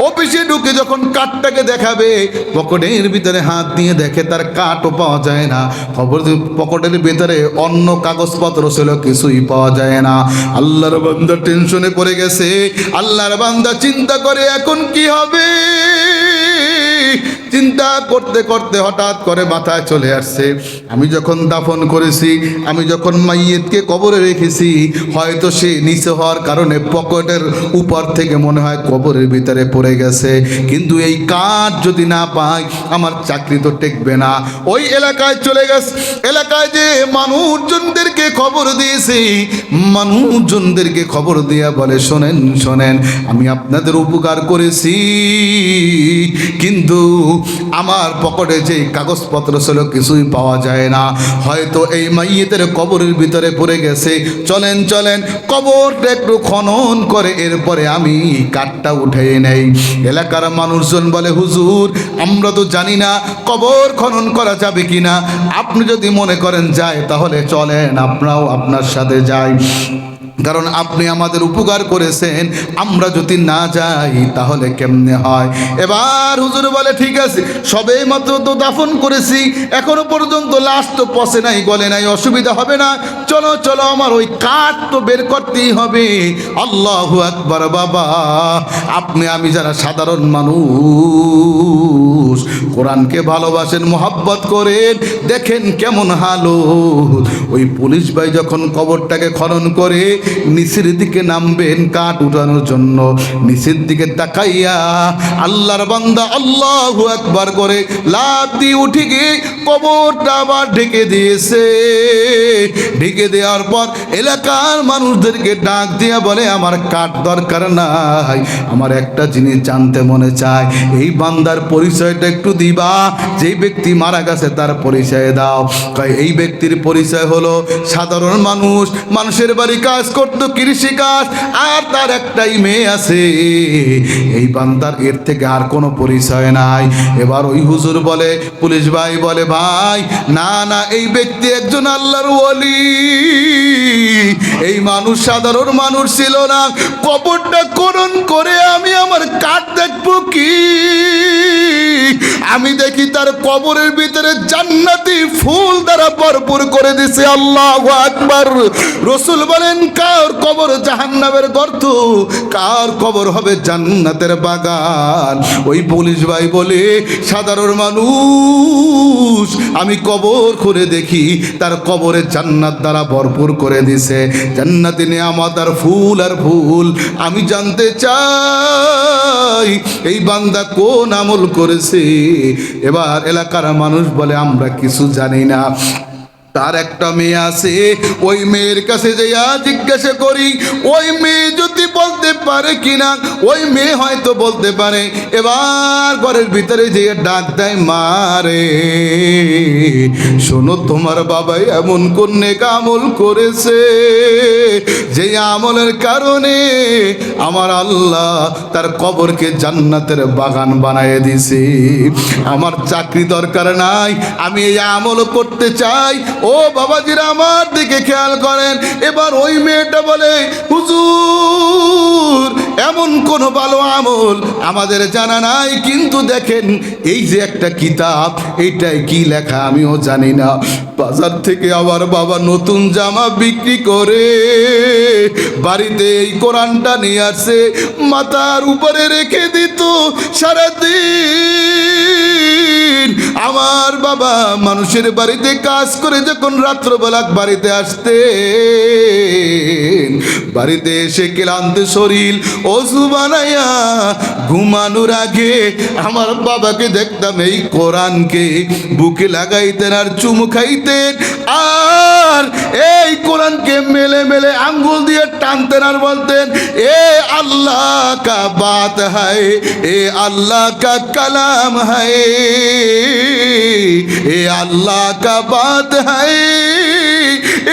অফিসে ঢুকে যখন কার্ডটাকে দেখাবে, পকেটের ভিতরে হাত দিয়ে দেখে তার কার্ডও পাওয়া যায় না। পকেটের ভিতরে অন্য কাগজপত্র ছিল, কিছুই পাওয়া যায় না। আল্লাহর বান্দা টেনশনে পড়ে গেছে। আল্লাহর বান্দা চিন্তা করে এখন কি হবে। চিন্তা করতে করতে হঠাৎ করে মাথায় চলে আসছে, আমি যখন দাফন করেছি, আমি যখন মাইয়েতকে কবরে রেখেছি, হয়তো সে নিচে হওয়ার কারণে পকেটের উপর থেকে মনে হয় কবরের ভিতরে পড়ে গেছে। কিন্তু এই কার্ড যদি না পাই আমার চাকরি তো টেকবে না। ওই এলাকায় চলে গেছে। এলাকায় যে মানুষজনদেরকে খবর দিয়েছি, মানুষজনদেরকে খবর দিয়া বলে শোনেন আমি আপনাদের উপকার করেছি, কিন্তু আমার পকেটে যে কাগজপত্র ছিল কিছুই পাওয়া যায় না, হয়তো এই মাইয়েতের কবরের ভিতরে পড়ে গেছে। চলেন কবরটা একটু খনন করে এরপরে আমি কাঠটা উঠে নেই। এলাকার মানুষজন বলে হুজুর আমরা তো জানি না কবর খনন করা যাবে কিনা, আপনি যদি মনে করেন যায় তাহলে চলেন, আমরাও আপনার সাথে যাই, কারণ আপনি আমাদের উপকার করেছেন, আমরা যদি না যাই তাহলে কেমনে হয়। এবার হুজুর বলে ঠিক আছে, সবে মাত্র তো দাফন করেছি, এখনো পর্যন্ত লাশ তো পচে নাই, গলে নাই, অসুবিধা হবে না, চলো আমার ওই কাঠ তো বের করতেই হবে। আল্লাহু আকবার। বাবা আপনি আমি যারা সাধারণ মানুষ, কোরআনকে ভালোবাসেন, মোহাব্বত করেন, দেখেন কেমন হালত। ওই পুলিশ ভাই যখন কবরটাকে খনন করে নিচের দিকে নামবেন কাঠ উঠানোর জন্য, নিচের দিকে তাকাইয়া আল্লাহর বান্দা আল্লাহু আকবার করে লাফ দিয়ে উঠে গিয়ে কবরটা আবার ঢেকে দিয়েছে। ঢেকে দেওয়ার পর এলাকার মানুষদেরকে ডাক দিয়া বলে আমার কাঠ দরকার নাই, আমার একটা জিনিস জানতে মনে চায়, এই বান্দার পরিচয়টা একটু দিবা, যেই ব্যক্তি মারা গেছে তার পরিচয় দাও। এই ব্যক্তির পরিচয় হলো সাধারণ মানুষ, মানুষের বাড়ি কাজ করতো, কৃষি কাজ, আর তার একটাই মেয়ে আছে। এই বান্দার এর থেকে আর কোনো পরিচয় নাই। এবার ওই হুজুর বলে, পুলিশ ভাই বলে ভাই না এই ব্যক্তি একজন আল্লাহর ওলি, এই মানুষ সাধারণ মানুষ ছিল না, কবরটা খনন করে আমি আমার কাঠ দেখবো কি, আমি দেখি তার কবরের ভিতরে জান্নাতি ফুল দ্বারা ভরপুর করে দিছে। আল্লাহু আকবার। রাসূল বলেন কার কবর জাহান্নামের গর্ত, কার কবর হবে জান্নাতের বাগান। ওই পুলিশ ভাই বলে সাধারণ মানুষ, আমি কবর খুলে দেখি তার কবরে জান্নাত দ্বারা ভরপুর করে দিছে, জান্নাতি নিয়ামত আর ফুল। আমি জানতে চাই এই বান্দা কোন আমল করেছে এবার এলাকার মানুষ বলে আমরা কিছু জানি না। তার একটা মেয়ে আছে, ওই মেয়ের কাছে যাইয়া জিজ্ঞাসা করি, ওই মেয়ে যদি বলতে পারে কিনা, ওই মেয়ে হয়তো বলতে পারে। এবার ঘরের ভিতরে যেয়ে ডাক দেয়, মারে শোনো, তোমার বাবাই এমন কোন নেক আমল করেছে যে আমলের কারণে আমার আল্লাহ তার কবরকে জান্নাতের বাগান বানায় দিছে। আমার চাকরি দরকার নাই, আমি এই আমল করতে চাই। ও বাবাজিরা, আমার দিকে খেয়াল করেন। এবার ওই মেয়েটা বলে, হুজুর এমন কোন ভালো আমল আমাদের জানা নাই, কিন্তু দেখেন এই যে একটা কিতাব, এইটাই কি লেখা আমিও জানি না। বাজার থেকে আবার বাবা নতুন জামা বিক্রি করে বাড়িতে এই কোরআনটা নিয়ে আসে, মাথার উপরে রেখে দিত সারাদিন। আমার বাবা মানুষের বাড়িতে কাজ করে যখন রাত্রবেলা বাড়িতে আসতেন, বাড়িতে এসে ক্লান্ত শরীর ওযু বানাইয়া ঘুমানোর আগে আমার বাবাকে দেখতাম এই কোরআনকে বুকে লাগাইতেন আর চুমু খাইতেন, আর এই কোরআনকে মেলে মেলে আঙ্গুল দিয়ে টানতেন আর বলতেন, এ আল্লাহ কা বাত হায়, এ আল্লাহ কা কালাম হায়, এ আল্লাহ কা বাত হায়।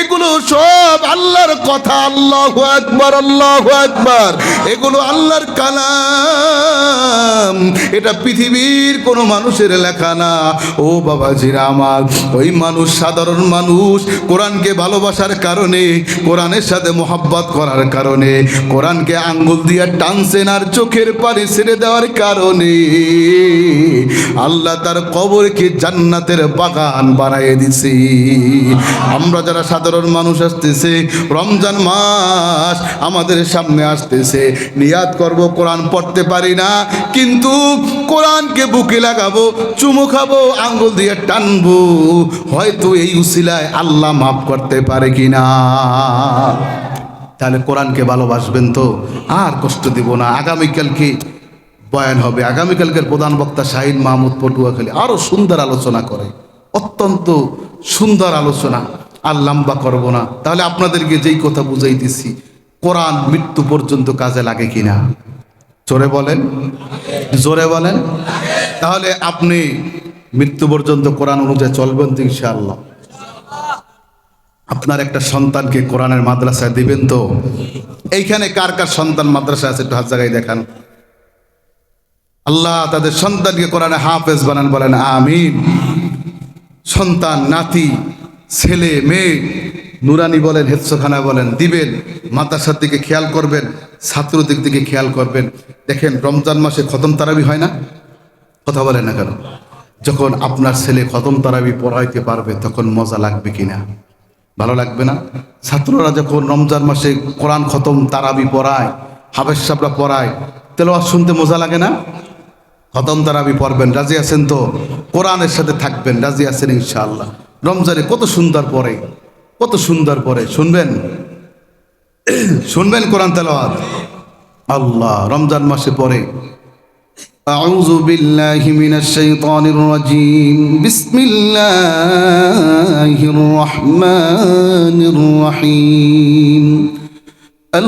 এগুলো সব আল্লাহর কথা। আল্লাহু আকবার, আল্লাহু আকবার। এগুলো আল্লাহর কালাম, এটা পৃথিবীর কোনো মানুষের লেখা না। ও বাবাজিরা আমার, ওই মানুষ সাধারণ মানুষ কোরআনকে ভালোবাসার কারণে, কোরআনের সাথে মোহাব্বত করার কারণে কোরআনকে আঙ্গুল দিয়ে টানছেন আর চোখের পানি ছেড়ে দেওয়ার কারণে আল্লাহ তার কবরকে জান্নাতের বাগান বানায় দিছে। আমরা যারা সাধারণ মানুষ আসতেছে, রমজান মাস আমাদের সামনে আসতেছে, নিয়াত করব কোরআন পড়তে পারি না, কিন্তু কোরআনকে বুকে লাগাবো, চুমু খাবো, আঙ্গুল দিয়ে টানবো, হয়তো এই উসিলায় আল্লাহ মাফ করতে পারে কিনা। তাহলে কোরআনকে ভালোবাসবেন তো, আর কষ্ট দিব না। আগামীকালকে বয়ান হবে, আগামীকালকের প্রধান বক্তা শাহিন মাহমুদ পটুয়াখালী আরো সুন্দর আলোচনা করে, অত্যন্ত সুন্দর আলোচনা। আর লম্বা করব না। তাহলে আপনাদেরকে যেই কথা বুঝাইতেছি, কোরআন মৃত্যু পর্যন্ত কাজে লাগে কিনা? জোরে বলেন, জোরে বলেন। তাহলে আপনি মৃত্যু পর্যন্ত কোরআন অনুযায়ী চলবেন তো ইনশাআল্লাহ? আপনার একটা সন্তানকে কোরআনের মাদ্রাসায় দিবেন তো? এইখানে কার কার সন্তান মাদ্রাসা আছে একটু হাত জায়গায় দেখান। আল্লাহ তাদের সন্তানকে কোরআনে হাফেজ বানান, বলেন আমিন। সন্তান, নাতি, ছেলে মেয়ে, নুরানি বলেন, হেফজখানা বলেন, দিবেন। মাদ্রাসার দিকে খেয়াল করবেন, ছাত্রদের দিকে খেয়াল করবেন। দেখেন রমজান মাসে খতম তারাবি হয় না? কথা বলেন না কেন? যখন আপনার ছেলে খতম তারাবি পড়াইতে পারবে তখন মজা লাগবে কিনা? ভালো লাগবে না? ছাত্ররা যখন রমজান মাসে কোরআন খতম তারাবি পড়ায়, হাফেজ সাহেবরা পড়ায়, তেলাওয়াত শুনতে মজা লাগে না? খতম তারাবি পড়বেন, রাজি আছেন তো? কোরআনের সাথে থাকবেন, রাজি আছেন ইনশাআল্লাহ? রমজানে কত সুন্দর পড়ে, কত সুন্দর পড়ে, শুনবেন, শুনবেন কোরআন তেলাওয়াত। আল্লাহ রমজান মাসে পড়ে। আউযু বিল্লাহি মিনাশ শাইতানির রাজীম, বিসমিল্লাহির রহমানির রহিম।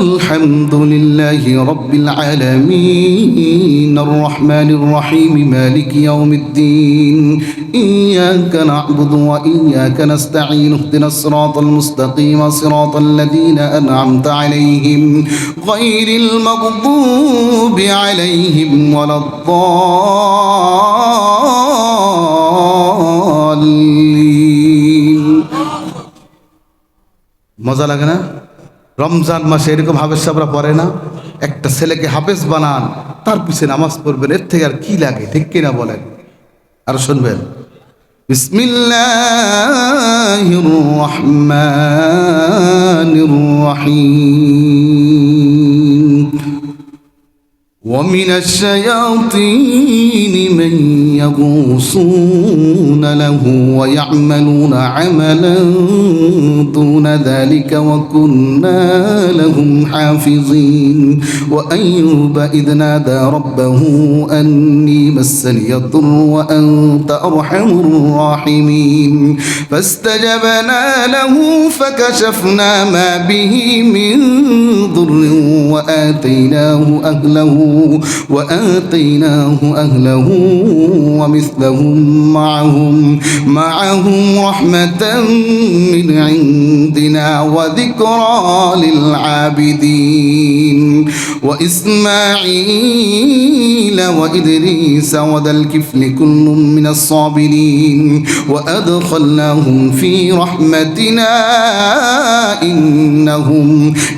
الحمد لله رب العالمين الرحمن الرحيم مالك يوم الدين إياك نعبد وإياك نستعين اهدنا الصراط المستقيم صراط الذين أنعمت عليهم غير المغضوب عليهم ولا الضالين। মজা লাগে না? রমজান মাসে এরকম হাফেজ সাহেবরা পড়ে না? একটা ছেলেকে হাফেজ বানান, তার পিছনে নামাজ পড়বেন, এর থেকে আর কি লাগে? ঠিক কিনা বলেন? আর শুনবেন, বিসমিল্লাহির রহমানির রহিম ومن الشياطين من يغوصون له ويعملون عملا دون ذلك وكنا لهم حافظين وأيوب إذ نادى ربه أني مسني الضر وأنت أرحم الراحمين فاستجبنا له فكشفنا ما به من ضر وآتيناه أهله ومثلهم معهم رحمة من عندنا وذكرى للعابدين وإسماعيل وإدريس وذا الكفل كل من الصابرين وأدخلناهم في رحمتنا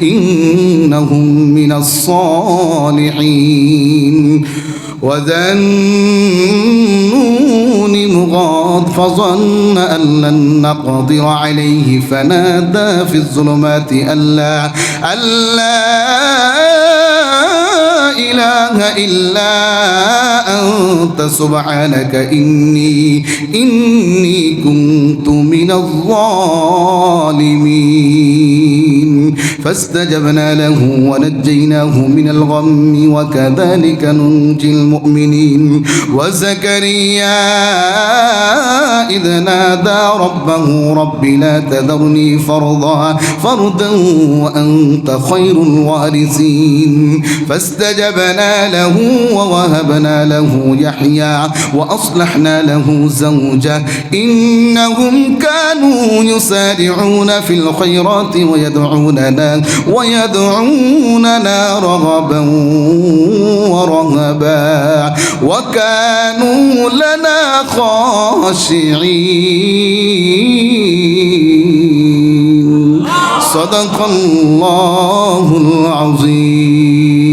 إنهم من الصالحين وذا النون مغاض فظن أن لن نقدر عليه فنادى في الظلمات أن لا إله إلا أنت سبحانك إني كنت من الظالمين فاستجبنا له ونجيناه من الغم وكذلك ننجي المؤمنين وزكريا إذ نادى ربه رب لا تذرني فردا وأنت خير الوارثين فاستجبنا له ووهبنا له يحيى وأصلحنا له زوجه إنهم كانوا يسارعون في الخيرات ويدعوننا رغبا ورهبا وكانوا لنا خاشعين صدق الله العظيم